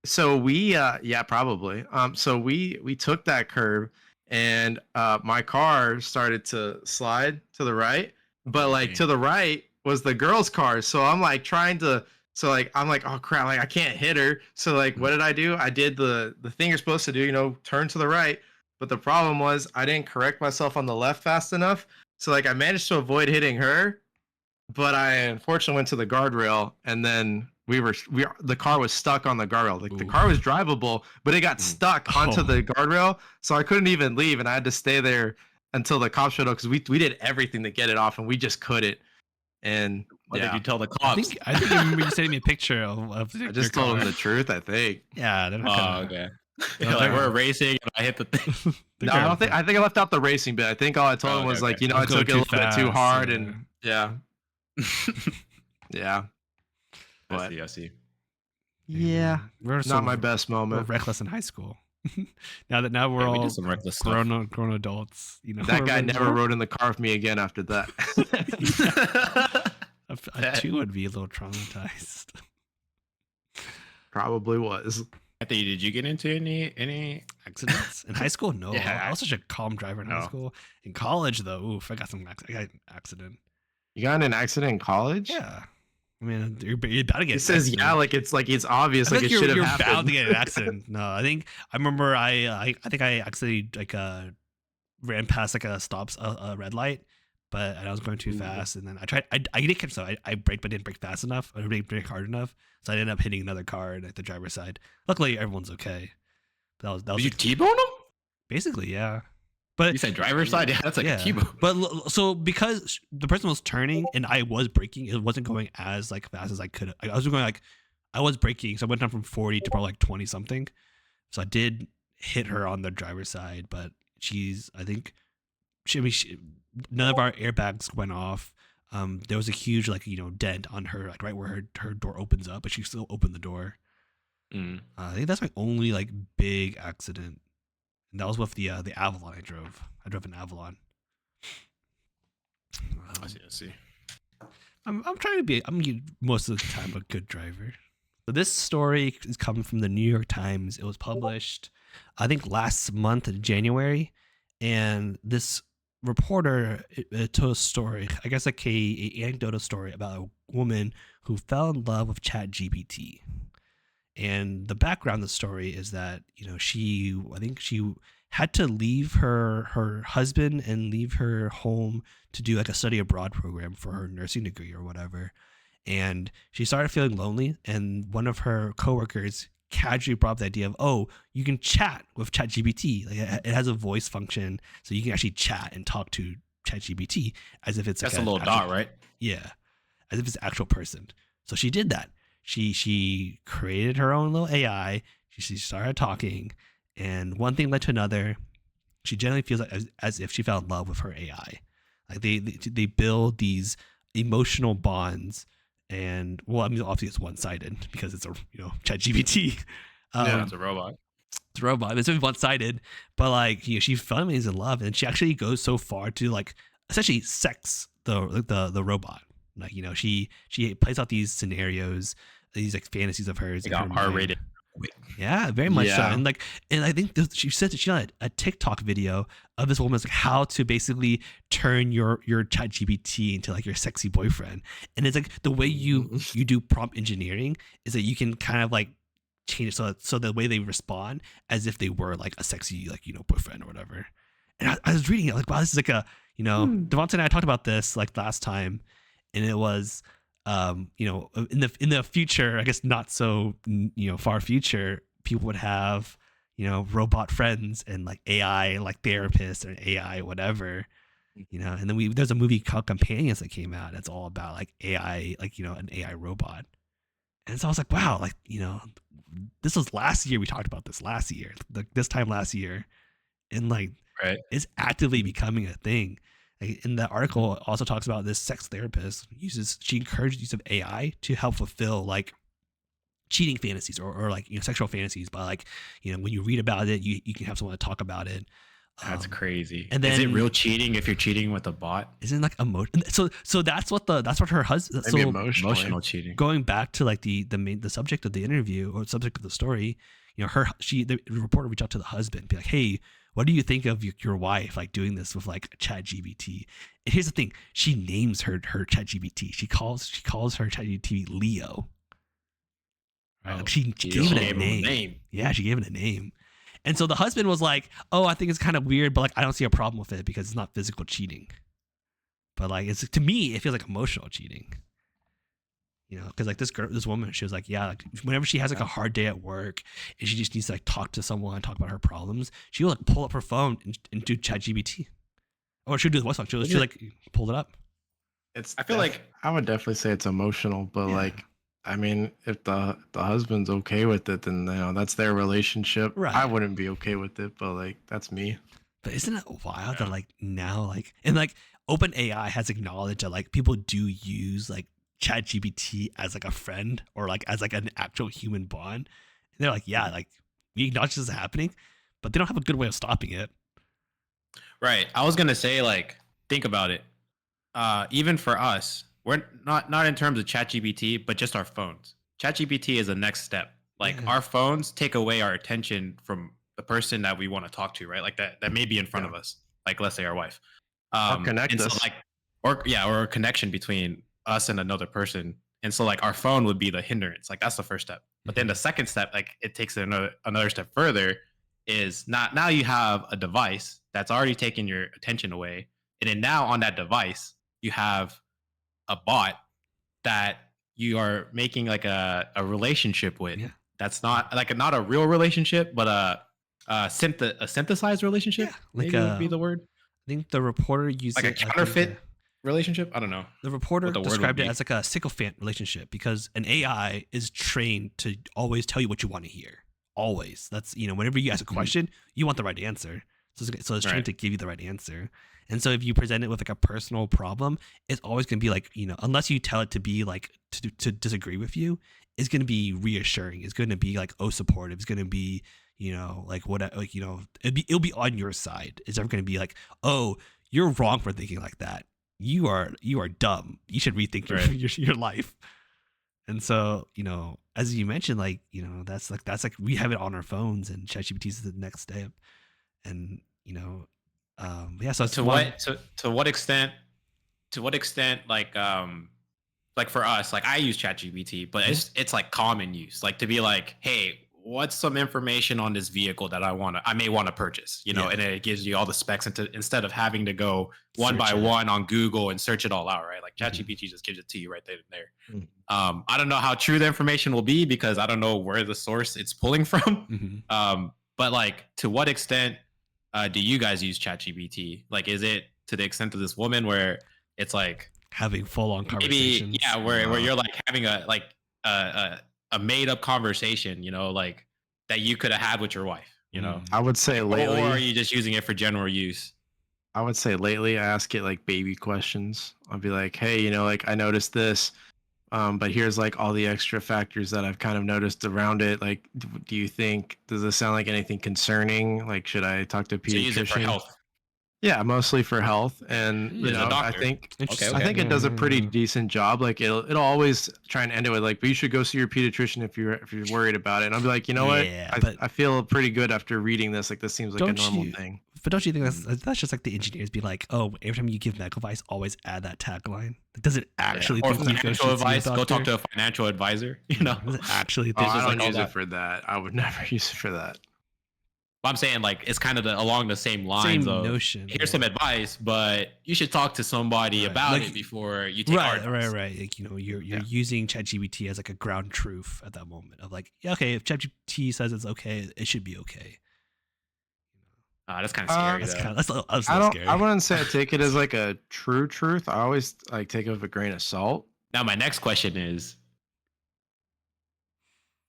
So we yeah, probably. So we took that curve, and my car started to slide to the right, but like to the right was the girl's car. So I'm like trying to. So like I'm like, oh crap, like I can't hit her. So like what did I do? I did the thing you're supposed to do, you know, turn to the right. But the problem was I didn't correct myself on the left fast enough. So like I managed to avoid hitting her, but I unfortunately went to the guardrail, and then the car was stuck on the guardrail. Like the car was drivable, but it got stuck onto the guardrail. So I couldn't even leave, and I had to stay there until the cops showed up because we did everything to get it off, and we just couldn't. And what did you tell the cops? I think I remember you sending me a picture of I just told them the truth, I think. Yeah. Okay. Like we're racing, and I hit the thing. No, I don't think. I think I left out the racing bit. I think all I told him was like, you know, I took it a little bit too hard, and yeah. But I see. Yeah, not my best moment. We're reckless in high school. now we're all did some reckless grown adults. You know, that guy never rode in the car with me again after that. I too would be a little traumatized. Probably was. Anthony, did you get into any accidents in high school? No, Yeah. I was such a calm driver in high school. In college, though, oof, I got an accident. You got in an accident in college? Yeah. I mean, you're about to get. It says yeah, like it's obvious, like it should have happened. You're bound to get an accident. No, I remember I think I actually like ran past like a red light, but I was going too fast, and then I did catch, so I braked, but didn't brake fast enough. I didn't brake hard enough, so I ended up hitting another car at the driver's side. Luckily, everyone's okay. That was Did you T-bone him? Basically, yeah. But you said driver's side, yeah, that's like a T-bone. But so because the person was turning and I was braking, it wasn't going as like fast as I could. I was going like I was braking, so I went down from 40 to probably like 20 something. So I did hit her on the driver's side, but none of our airbags went off. There was a huge dent on her, like right where her door opens up, but she still opened the door. I think that's my only like big accident. And that was with the Avalon I drove. I drove an Avalon. I see. I'm trying to be. I'm most of the time a good driver. So this story is coming from the New York Times. It was published, I think, last month in January, and this reporter told a story. I guess like a anecdotal story about a woman who fell in love with ChatGPT. And the background of the story is that, she had to leave her husband and leave her home to do like a study abroad program for her nursing degree or whatever. And she started feeling lonely. And one of her coworkers casually brought up the idea of, oh, you can chat with ChatGPT. Like it has a voice function, so you can actually chat and talk to ChatGPT as if it's that's like a little dot, right? Yeah, as if it's an actual person. So she did that. she created her own little AI. She started talking, and one thing led to another. She generally feels like as if she fell in love with her AI. Like they build these emotional bonds, and well, I mean, obviously it's one sided because it's a ChatGPT. Yeah, it's a robot. It's a robot. It's one sided, but like she finally is in love, and she actually goes so far to like essentially sex the robot. Like she plays out these scenarios, these like fantasies of hers. It got R-rated. Yeah, very much so. And I think she said that she had a TikTok video of this woman's like how to basically turn your ChatGPT into like your sexy boyfriend. And it's like the way you do prompt engineering is that you can kind of like change it so the way they respond as if they were like a sexy like boyfriend or whatever. And I was reading it like, wow, this is like a Devante and I talked about this like last time, and it was in the future, I guess not so far future, people would have robot friends and like AI like therapists or AI whatever, and then there's a movie called Companions that came out. It's all about like AI, like an AI robot. And so I was like, wow, like this was last year. We talked about this last year, like this time last year, and like it's actively becoming a thing. In the article, also talks about this sex therapist she encourages use of AI to help fulfill like cheating fantasies or like sexual fantasies. But like when you read about it, you can have someone to talk about it. That's crazy. And then, is it real cheating if you're cheating with a bot? Isn't like emotion? So that's what her husband. Maybe so emotional cheating. Going back to like the subject of the interview or subject of the story, the reporter reached out to the husband, be like, hey, what do you think of your wife like doing this with like ChatGPT? And here's the thing: she names her ChatGPT. She calls her ChatGPT Leo. Right? Like she gave it a name. Yeah, she gave it a name. And so the husband was like, "Oh, I think it's kind of weird, but like I don't see a problem with it because it's not physical cheating. But like to me, it feels like emotional cheating." Because like this woman, she was like, yeah, like whenever she has like a hard day at work and she just needs to like talk to someone, talk about her problems, she will like pull up her phone and do ChatGPT, or she'll do the voice function. She'll like pull it up. I feel like I would definitely say it's emotional, but like, I mean, if the husband's okay with it, then that's their relationship. Right. I wouldn't be okay with it, but like that's me. But isn't it wild that like now like and like OpenAI has acknowledged that like people do use like ChatGPT as like a friend or like as like an actual human bond, and they're like, yeah, like we acknowledge this is happening, but they don't have a good way of stopping it. Right. I was gonna say, like, think about it. Even for us, we're not in terms of ChatGPT, but just our phones. ChatGPT is the next step. Like our phones take away our attention from the person that we want to talk to, right? Like that may be in front of us. Like let's say our wife. Or connect us. So like, or a connection between us and another person. And so like our phone would be the hindrance. Like that's the first step. But then the second step, like it takes it another step further, is now you have a device that's already taken your attention away. And then now on that device, you have a bot that you are making like a relationship with. Yeah. That's not a real relationship, but a synthesized relationship. Yeah, like maybe would be the word. I think the reporter used like a counterfeit relationship. I don't know. The reporter described it as like a sycophant relationship because an AI is trained to always tell you what you want to hear. Always. That's whenever you ask a question, you want the right answer. So it's trained to give you the right answer. And so if you present it with like a personal problem, it's always going to be like, unless you tell it to be like to disagree with you, it's going to be reassuring. It's going to be like, oh, supportive. It's going to be, like what, like, it'll be on your side. It's never going to be like, oh, you're wrong for thinking like that. You are dumb. You should rethink your life. And so, as you mentioned, like, that's like we have it on our phones, and ChatGPT is the next step. And so to what extent like for us, like I use ChatGPT, but it's like common use, like to be like, hey, what's some information on this vehicle that I may want to purchase, and then it gives you all the specs instead of having to go one by one on Google and search it all out, right? Like ChatGPT just gives it to you right there and there. I don't know how true the information will be because I don't know where the source it's pulling from. But like, to what extent do you guys use ChatGPT? Like, is it to the extent of this woman where it's like having full-on conversations? Maybe, where you're like having a a made up conversation, you know, like that you could have had with your wife, you know? I would say lately. Or are you just using it for general use? I would say lately I ask it like baby questions. I'll be like, hey, you know, like I noticed this, but here's like all the extra factors that I've kind of noticed around it. Like, do you think, does this sound like anything concerning? Like, should I talk to a So you use it for pediatrician? health. Yeah, mostly for health, and you As a know, I doctor. think Okay, I okay. think it does a pretty decent job. Like it'll always try and end it with like, but you should go see your pediatrician if you're worried about it. And I'll be like, you know Yeah, what, but I feel pretty good after reading this. Like this seems like a don't normal you? thing. But don't you think that's just like the engineers be like, oh, every time you give medical advice, always add that tagline. Does it actually Or think you go financial see a advice, go talk doctor? to a financial advisor, you know? Does it actually Oh, think? I just don't like all use that. it for that. I would never use it for that. But I'm saying like it's kind of along the same lines Same of notion. here's some advice, but you should talk to somebody Right. about Like- it before you take our advice. Right. Like, you know, you're Yeah. using ChatGPT as like a ground truth at that moment of like, yeah, okay, if ChatGPT says it's okay, it should be okay. That's kind of scary. That's though. kind of that's a little I don't. scary. I wouldn't say I take it as like a true truth. I always like take it with a grain of salt. Now my next question is: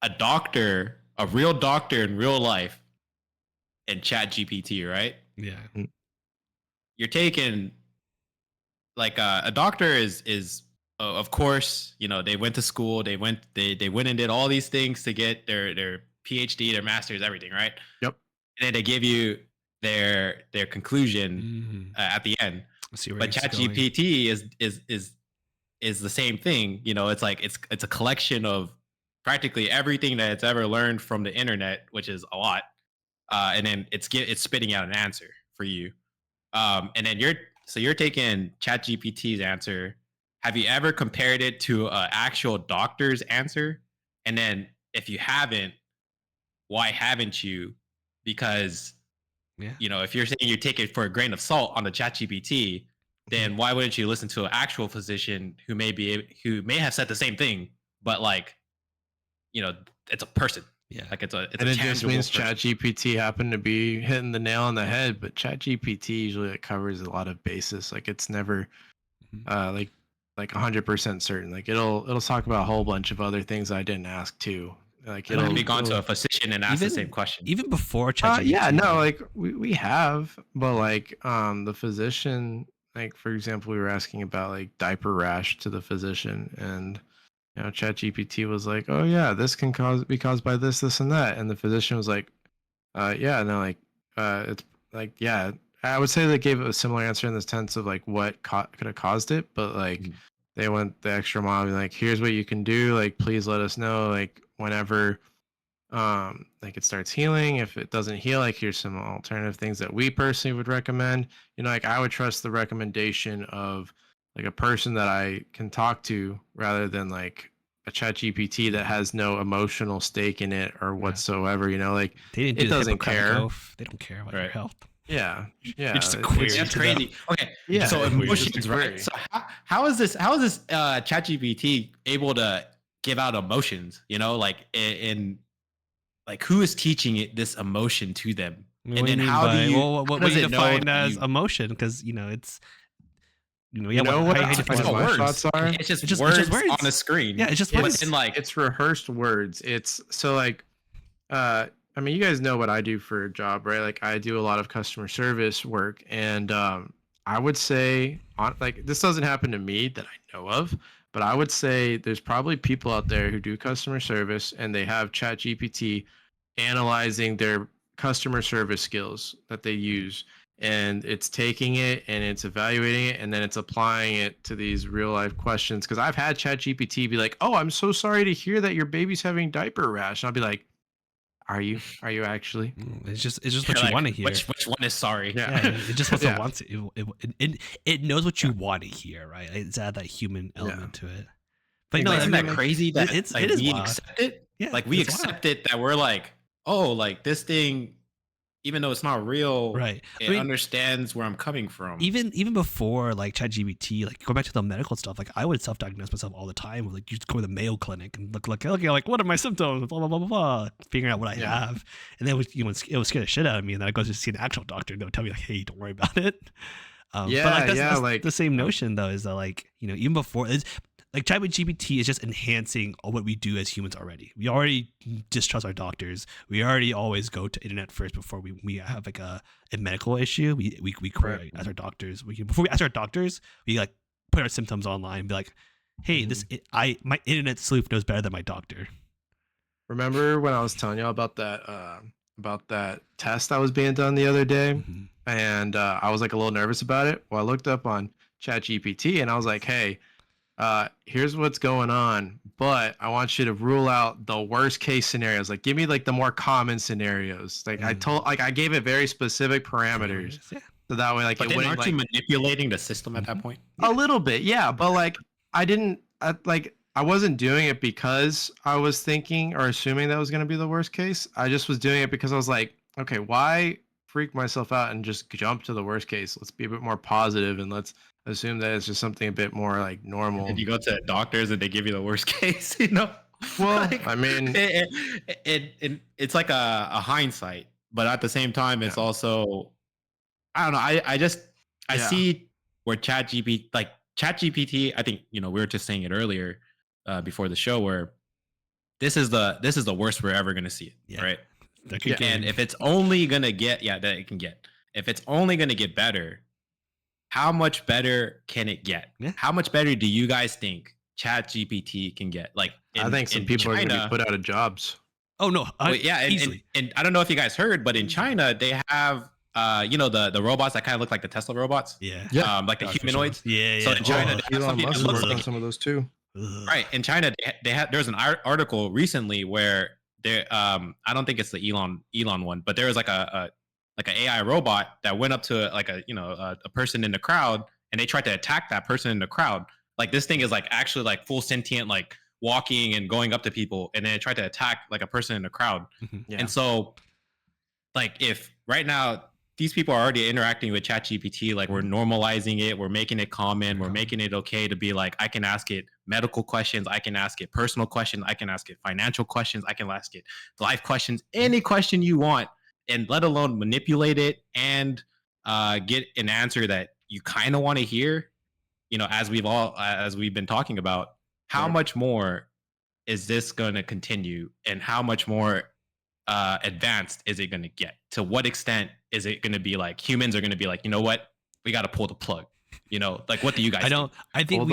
a doctor, a real doctor in real life, and ChatGPT, right? Yeah. You're taking like a doctor is of course, you know, they went to school, they went and did all these things to get their PhD, their master's, everything, right? Yep. And then they give you their conclusion Mhm. at the end. I see where But it's going. ChatGPT is the same thing. You know, it's like it's a collection of practically everything that it's ever learned from the internet, which is a lot. And then it's spitting out an answer for you. And then you're taking ChatGPT's answer. Have you ever compared it to an actual doctor's answer? And then if you haven't, why haven't you? Because Yeah. you know, if you're saying you take it for a grain of salt on the ChatGPT, then why wouldn't you listen to an actual physician who may have said the same thing, but like, you know, it's a person. Yeah. Like it's a And it just tangible means person. ChatGPT happened to be hitting the nail on the head, but ChatGPT usually like covers a lot of bases. Like it's never Mhm. like 100% certain. Like it'll talk about a whole bunch of other things I didn't ask too. Like Have it'll you gone to it'll- a physician and asked the same question? Even before ChatGPT. yeah, no, like we have, but like the physician, like for example, we were asking about like diaper rash to the physician, and you know, ChatGPT was like, "Oh yeah, this can be caused by this, this, and that," and the physician was like, yeah, no, like it's like yeah." I would say they gave a similar answer in the sense of like what could have caused it, but like they went the extra mile, being like, "Here's what you can do. Like, please let us know. Like, whenever." Like it starts healing. If it doesn't heal, like here's some alternative things that we personally would recommend. You know, like I would trust the recommendation of like a person that I can talk to rather than like a chat GPT that has no emotional stake in it or whatsoever. You know, like They didn't it do the doesn't Hippocratic care. Oath. They don't care about your Right. health. Yeah, yeah. just a it- query. it's- That's to them. crazy. Okay. Yeah, So it's emotions, just a right? query. So how is this ChatGPT able to give out emotions? You know, like in like who is teaching it this emotion to them? I mean, And what do then you mean how by- do you well, how what does do you it know define that as you- emotion? Because you know it's yeah. You know what? How you What define it's it? my words. thoughts are? It's just, It's just words words. on a screen. Yeah, it's just But words. then like It's rehearsed words. It's so like I mean you guys know what I do for a job, right? Like I do a lot of customer service work, and I would say like this doesn't happen to me that I know of, but I would say there's probably people out there who do customer service and they have chat GPT analyzing their customer service skills that they use, and it's taking it and it's evaluating it and then it's applying it to these real life questions. Because I've had ChatGPT be like, "Oh, I'm so sorry to hear that your baby's having diaper rash," and I'll be like, are you actually?" It's just what you're you like, want to hear. Which one is sorry? Yeah, it just wants Yeah. to want it. It knows what you want to hear, right? It's add that human element to it. But no, Isn't I mean, that like, crazy that it like, is we wild. accept it? Yeah, Like we it's wild. accept it that we're like, oh, like this thing, even though it's not real, Right. it I mean, understands where I'm coming from. even before like ChatGPT, like go back to the medical stuff. Like I would self-diagnose myself all the time. Like you just go to the Mayo Clinic and look like what are my symptoms? Blah blah blah blah blah. Figuring out what I have, and then it would scare the shit out of me. And then I go to see an actual doctor, and they'll tell me like, hey, don't worry about it. But like that's the same notion though. Is that like even before it's like ChatGPT is just enhancing what we do as humans already. We already distrust our doctors. We already always go to internet first before we have like a medical issue. We query as our doctors. Before we ask our doctors, we like put our symptoms online and be like, hey, my internet sleuth knows better than my doctor. Remember when I was telling y'all about that test that was being done the other day, and I was like a little nervous about it? Well, I looked up on ChatGPT and I was like, hey, here's what's going on, but I want you to rule out the worst case scenarios. Like, give me like the more common scenarios. Like I gave it very specific parameters. Yeah. So that way, like, but it wouldn't, aren't you manipulating the system at that point? A little bit, yeah. But like, I wasn't doing it because I was thinking or assuming that was going to be the worst case. I just was doing it because I was like, okay, why freak myself out and just jump to the worst case? Let's be a bit more positive and let's assume that it's just something a bit more like normal. And you go to doctors and they give you the worst case, you know? Well, like, I mean, it's like a hindsight, but at the same time, it's also, I don't know. I see where ChatGPT, I think, we were just saying it earlier before the show, where this is the worst we're ever going to see it, right? And if it's only going to get, that it can get, if it's only going to get better, how much better can it get? Yeah. How much better do you guys think ChatGPT can get? Like, I think some people are going to be put out of jobs. Oh no, easily. And I don't know if you guys heard, but in China they have the robots that kind of look like the Tesla robots. Yeah. Like the humanoids. Sure. Yeah. So in China, Elon Musk worked on some of those too. Right. In China, there's an article recently where I don't think it's the Elon one, but there was like an AI robot that went up to a person in the crowd, and they tried to attack that person in the crowd. Like, this thing is like actually like full sentient, like walking and going up to people, and then it tried to attack like a person in the crowd. Yeah. And so, like, if right now these people are already interacting with ChatGPT, like, we're normalizing it, we're making it common, we're making it okay to be like, I can ask it medical questions, I can ask it personal questions, I can ask it financial questions, I can ask it life questions, any question you want, and let alone manipulate it and get an answer that you kind of want to hear. As we've been talking about, how much more is this going to continue, and how much more advanced is it going to get? To what extent is it going to be like humans are going to be like, you know what, we got to pull the plug? Like, what do you guys think? I think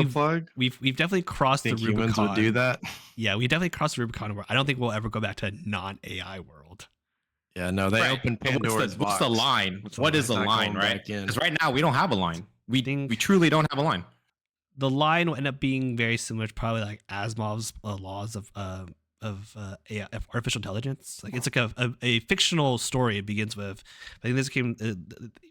we've definitely crossed the Rubicon. Humans would do that? Yeah, we definitely crossed the Rubicon where I don't think we'll ever go back to a non-AI world. Yeah, no, they open Pandora's box. What's the line? What is the line, right? Because right now we don't have a line. We truly don't have a line. The line will end up being very similar to probably like Asimov's laws of AI, of artificial intelligence. Like, it's like a fictional story. It begins with, I think this came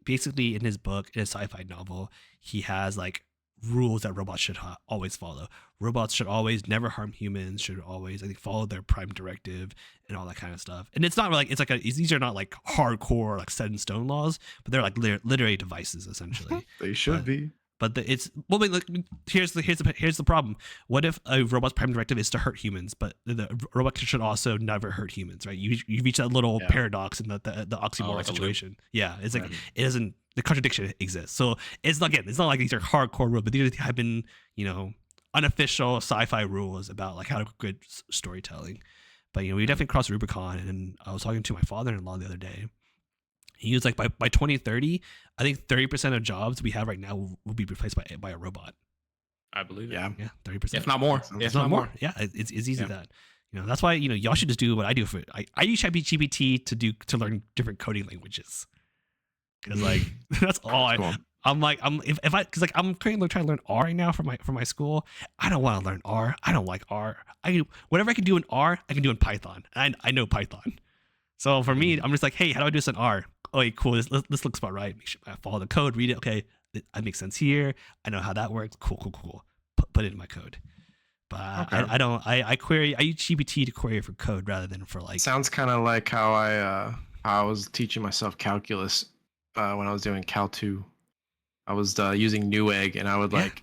basically in his book, in a sci-fi novel, he has like rules that robots should always follow. Robots should always never harm humans, should always, I think, follow their prime directive and all that kind of stuff. And it's not like, these are not like hardcore, like set in stone laws, but they're like literary devices essentially. They should be. But here's the problem. What if a robot's prime directive is to hurt humans, but the robot should also never hurt humans, right? You reach that little paradox in the oxymoron situation. Yeah, it's like it doesn't. The contradiction exists. So it's not like these are hardcore rules, but these have been unofficial sci-fi rules about like how to good storytelling. But we definitely crossed Rubicon, and I was talking to my father-in-law the other day. He was like, by 2030, I think 30% of jobs we have right now will be replaced by a robot. I believe it. Yeah, 30%. If not more. If not more. Yeah, it's easy that. That's why y'all should just do what I do I use ChatGPT to learn different coding languages. Because like that's all cool. I'm currently trying to learn R right now for my school. I don't want to learn R. I don't like R. Whatever I can do in R, I can do in Python. And I know Python. So for me, I'm just like, hey, how do I do this in R? Oh, cool. This looks about right. Make sure I follow the code, read it. Okay, that makes sense here. I know how that works. Cool. Put it in my code. But okay. I use GPT to query for code rather than for like. Sounds kind of like how I was teaching myself calculus when I was doing Cal 2. I was using Newegg, and I would look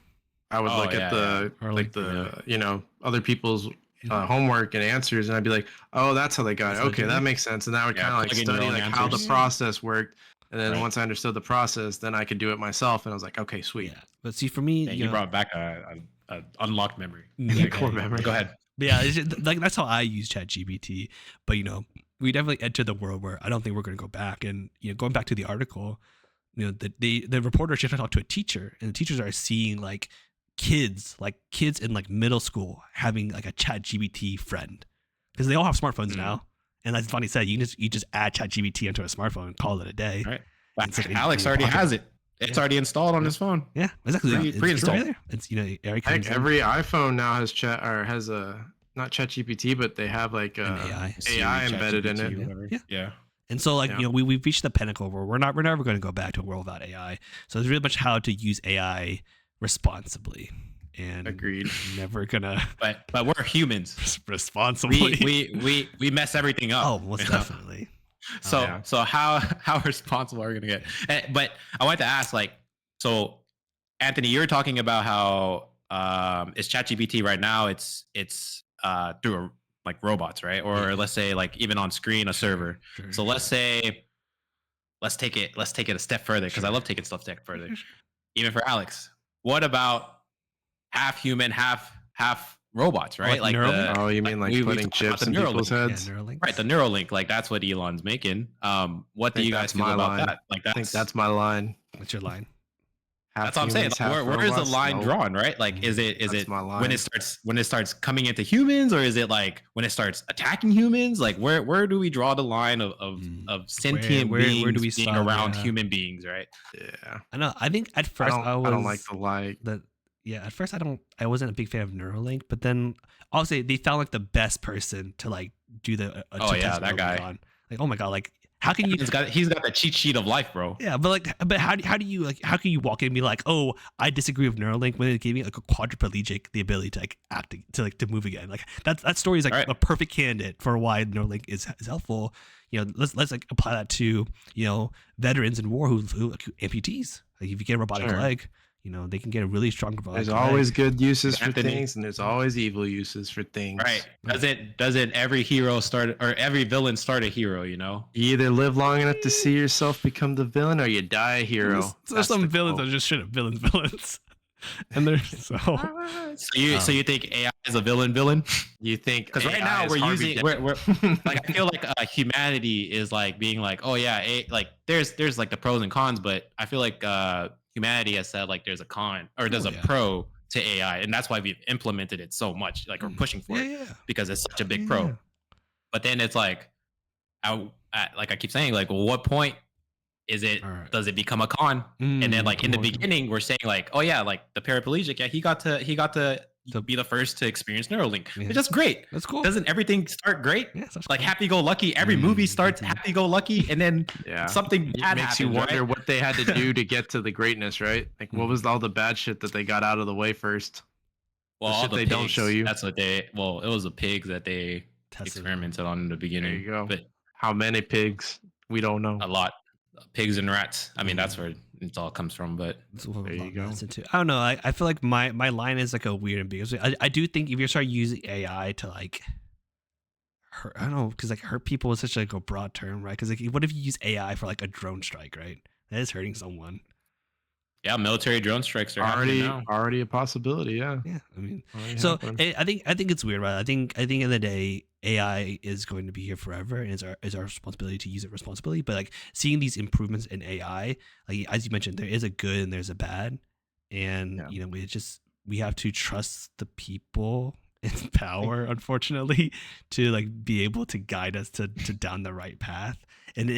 at the other people's homework and answers, and I'd be like, oh, that's how they got it. Okay, that makes sense. And I would kind of like study like how the process worked, and then once I understood the process, then I could do it myself. And I was like, okay, sweet. Yeah. But see, for me, you brought back a unlocked memory. Core memory. Go ahead. But yeah, it's just, like that's how I use ChatGPT. But we definitely entered the world where I don't think we're going to go back. And going back to the article, the reporter should talk to a teacher, and the teachers are seeing like kids in like middle school having like a ChatGPT friend, because they all have smartphones now. And as Devante said, you just add ChatGPT into a smartphone and call it a day. Right. Like Alex already has it. It's already installed on his phone. Yeah, exactly. Pre-installed. Right there. It's Every iPhone now has a not ChatGPT, but they have like an AI AI embedded in it. Yeah. And so we've reached the pinnacle where we're never going to go back to a world without AI. So it's really much how to use AI responsibly. And agreed. Never gonna. But we're humans. Responsibly. We mess everything up. Oh, most definitely. So how responsible are we gonna get? But I wanted to ask, like, so Anthony, you're talking about how it's ChatGPT right now. It's through like robots, right? Or let's say like even on screen a server. Sure. So let's take it a step further, because I love taking stuff a step further. Sure. Even for Alex, what about half human, half robots, right? Like you mean like putting chips in people's heads? Yeah, right, the Neuralink, like that's what Elon's making. What do you guys feel about that? Like I think that's my line. What's your line? That's what I'm saying. Like, where is the line drawn, right? Like, is it when it starts coming into humans, or is it like when it starts attacking humans? Like, where do we draw the line of sentient beings where do we being around human beings, right? Yeah, I know. I think at first I don't like the light. Yeah, at first I wasn't a big fan of Neuralink, but then obviously they found like the best person to like do the that guy on. Like, oh my god, like how can you? He's got the cheat sheet of life, bro. Yeah, but how do you like, how can you walk in and be like, oh, I disagree with Neuralink when it gave me like a quadriplegic the ability to like act to move again? Like that story is like a perfect candidate for why Neuralink is helpful. Let's like apply that to veterans in war who amputees. Like if you get a robotic leg, they can get a really strong robotic There's always good uses for things, and there's always evil uses for things. Right. Doesn't every hero start, or every villain start a hero, You either live long enough to see yourself become the villain, or you die a hero. There's some villains that just shouldn't villains. And there's so you think AI is a villain? You think, because right now we're like, I feel like humanity is like being like, oh yeah, like there's like the pros and cons, but I feel like humanity has said like there's a con, or there's a pro to AI, and that's why we've implemented it so much, like we're pushing for it because it's such a big pro. But then it's like I keep saying, like, well, what point is it? Does it become a con? And then like in the beginning, we're saying like, oh yeah, like the paraplegic, he got to be the first to experience Neuralink. It's just great. That's cool. Doesn't everything start great? Yeah, like cool. Happy-go-lucky. Every movie starts happy-go-lucky, and then something bad makes happens, you wonder what they had to do to get to the greatness, right? Like what was all the bad shit that they got out of the way first? Well, all the they pigs, don't show you. That's what it was the pigs that they experimented on in the beginning. There you go. But how many pigs? We don't know. A lot. Pigs and rats. I mean, that's where it all comes from, but there you go. I don't know. I feel like my line is like a weird ambiguous. I do think if you start using AI to like hurt, I don't know, because like hurt people is such like a broad term, right? Because like what if you use AI for like a drone strike, right? That is hurting someone. Yeah, military drone strikes are already a possibility. Yeah. I mean, so I think it's weird, right? I think in the day, AI is going to be here forever, and it's our responsibility to use it responsibly. But like seeing these improvements in AI, like as you mentioned, there is a good and there's a bad, and we have to trust the people in power, unfortunately, to like be able to guide us to down the right path. And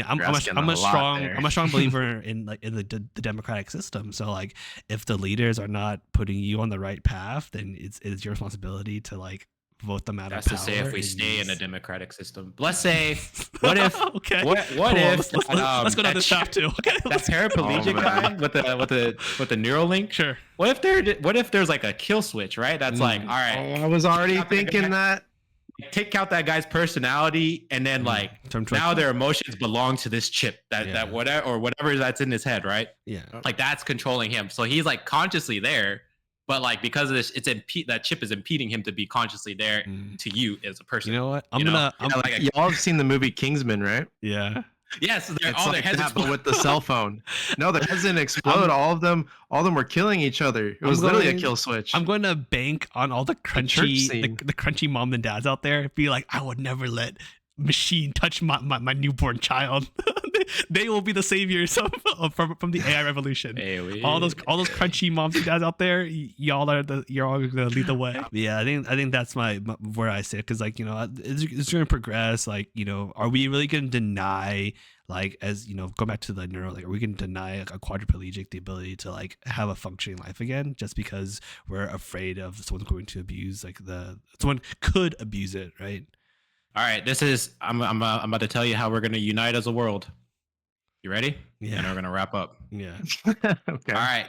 I'm a strong believer in the democratic system. So like if the leaders are not putting you on the right path, then it's your responsibility to like vote them out of power. That's to say if we stay in a democratic system. Let's say, what if? Okay. What if? Let's go down this path too. Okay. That paraplegic guy with the Neuralink. Sure. What if there's like a kill switch, right? That's like, all right. I was already thinking that. Take out that guy's personality, and then like now their emotions belong to this chip that whatever that's in his head, right? Yeah. Like that's controlling him. So he's like consciously there, but like because of this, that chip is impeding him to be consciously there to you as a person. You know what? Y'all have seen the movie Kingsman, right? Yeah. Yes, they're It's all their like heads that, but explode. with the cell phone. No, their heads didn't explode. All of them were killing each other. It was literally a kill switch. I'm going to bank on all the church crunchy, scene. the crunchy mom and dads out there. Be like, I would never let machine touch my newborn child. They will be the saviors from the AI revolution. All those crunchy moms and dads out there, you're all gonna lead the way. Yeah, I think that's my where I sit, because like, you know, it's gonna progress. Like, you know, are we really gonna deny, like, as you know, go back to the neuro, like, are we gonna deny a quadriplegic the ability to like have a functioning life again just because we're afraid of someone going to abuse, like someone could abuse it, right? All right, I'm about to tell you how we're going to unite as a world. You ready? Yeah. And we're going to wrap up. Yeah. Okay. All right.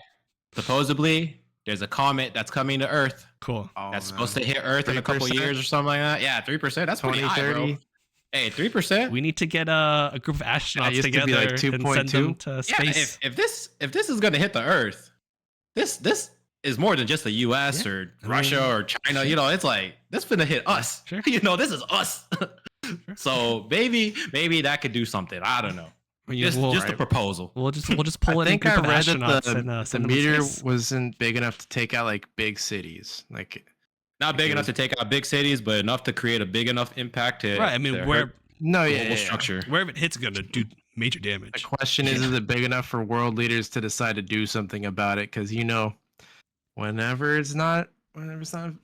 Supposedly, there's a comet that's coming to Earth. Cool. That's supposed to hit Earth in a couple 3%? years or something like that. Yeah, 3%. That's pretty high, 2030. bro. Hey, 3%. We need to get a group of astronauts used to be, together like, and send 2.2. them to space. Yeah, if this is going to hit the Earth, this is more than just the U.S. or Russia or China. You know, it's like this finna hit us. Sure. You know, this is us. So maybe that could do something. I don't know. Just a proposal. We'll just pull I in a think group I of read astronauts that and the send them to meteor space. wasn't big enough to take out like big cities. Like Not big enough to take out big cities, but enough to create a big enough impact to Right. I mean, hurt global yeah. structure. wherever it hits, it's gonna do major The damage. question is it big enough for world leaders to decide to do something about it? Because, you know, whenever it's not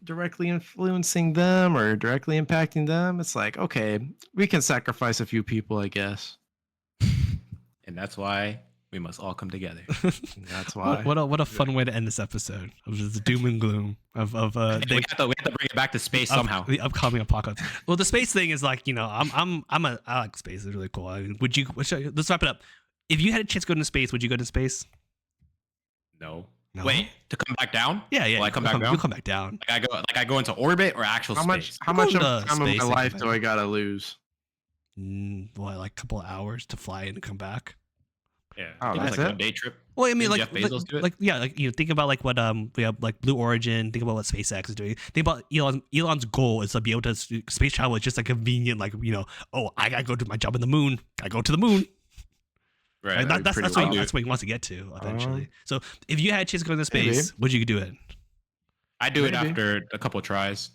directly influencing them or directly impacting them, it's like, okay, we can sacrifice a few people, I guess. And that's why we must all come together. And that's why. What a fun way to end this episode of just doom and gloom of we have to bring it back to space somehow. the upcoming apocalypse. Well, the space thing is like, you know, I like space. It's really cool. I mean, let's wrap it up. If you had a chance to go into space, would you go to space? No. No? Wait, to come back down? Yeah. Will I come back down? You'll come back down. I go into orbit or actual space? How much of Go to time of space my and life come do back. I gotta lose? What, like a couple of hours to fly in and come back? Yeah. Oh, I think it's that's like it? one day trip. Well, I mean, Didn't like, Jeff Bezos do it? you know, think about like what we have like Blue Origin. Think about what SpaceX is doing. Think about Elon's goal is to be able to space travel. It's just like convenient, like, you know, oh, I gotta go to my job in the moon. I go to the moon. Right. Like, that's pretty what wild. that's what he wants to get to eventually. So if you had a chance to go into Maybe. space, would you do it? I do it Maybe. after a couple of tries.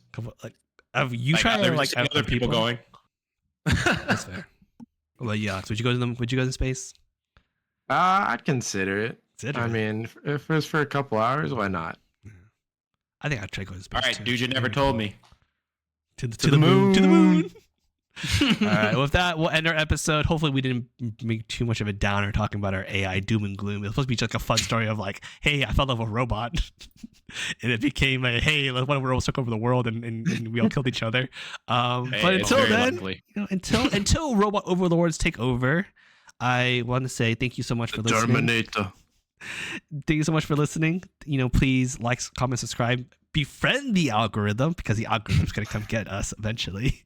Have you Like, tried other, or like other people going. That's fair. Well, yeah. So would you go to space? I'd consider it. Consider I it. mean, if it's for a couple hours, why not? I think I'd try to go to space. All right, too. dude, you never told me. To the moon. To the moon. All right. With that, we'll end our episode. Hopefully, we didn't make too much of a downer talking about our AI doom and gloom. It was supposed to be just like a fun story of like, hey, I fell in love with a robot, and it became a hey, one of the robots took over the world, and we all killed each other. But It's until very then, lovely. you know, until robot overlords take over, I want to say thank you so much for listening. Terminator. Thank you so much for listening. You know, please like, comment, subscribe, befriend the algorithm, because the algorithm's going to come get us eventually.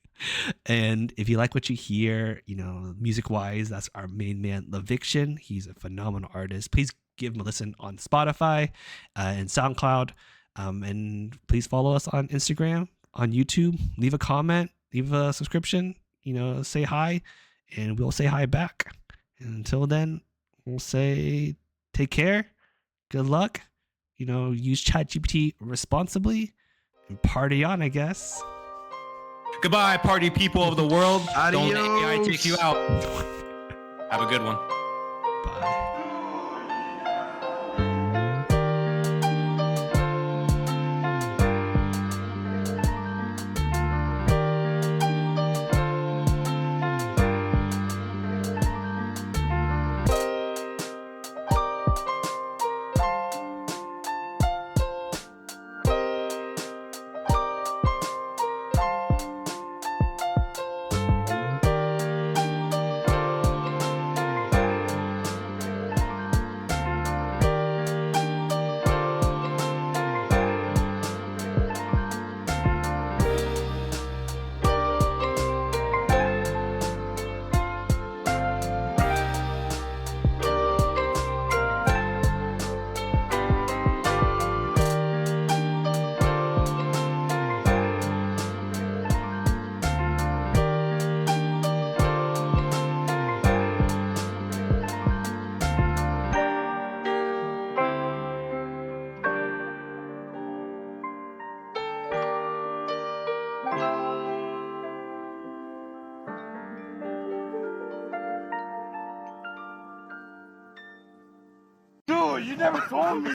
And if you like what you hear, you know, music wise, that's our main man, Leviction. He's a phenomenal artist. Please give him a listen on Spotify and SoundCloud. And please follow us on Instagram, on YouTube. Leave a comment, leave a subscription, you know, say hi, and we'll say hi back. And until then, we'll say take care, good luck, you know, use ChatGPT responsibly, and party on, I guess. Goodbye, party people of the world. Don't let AI Adios. take you out. Have a good one. Bye. you never told me.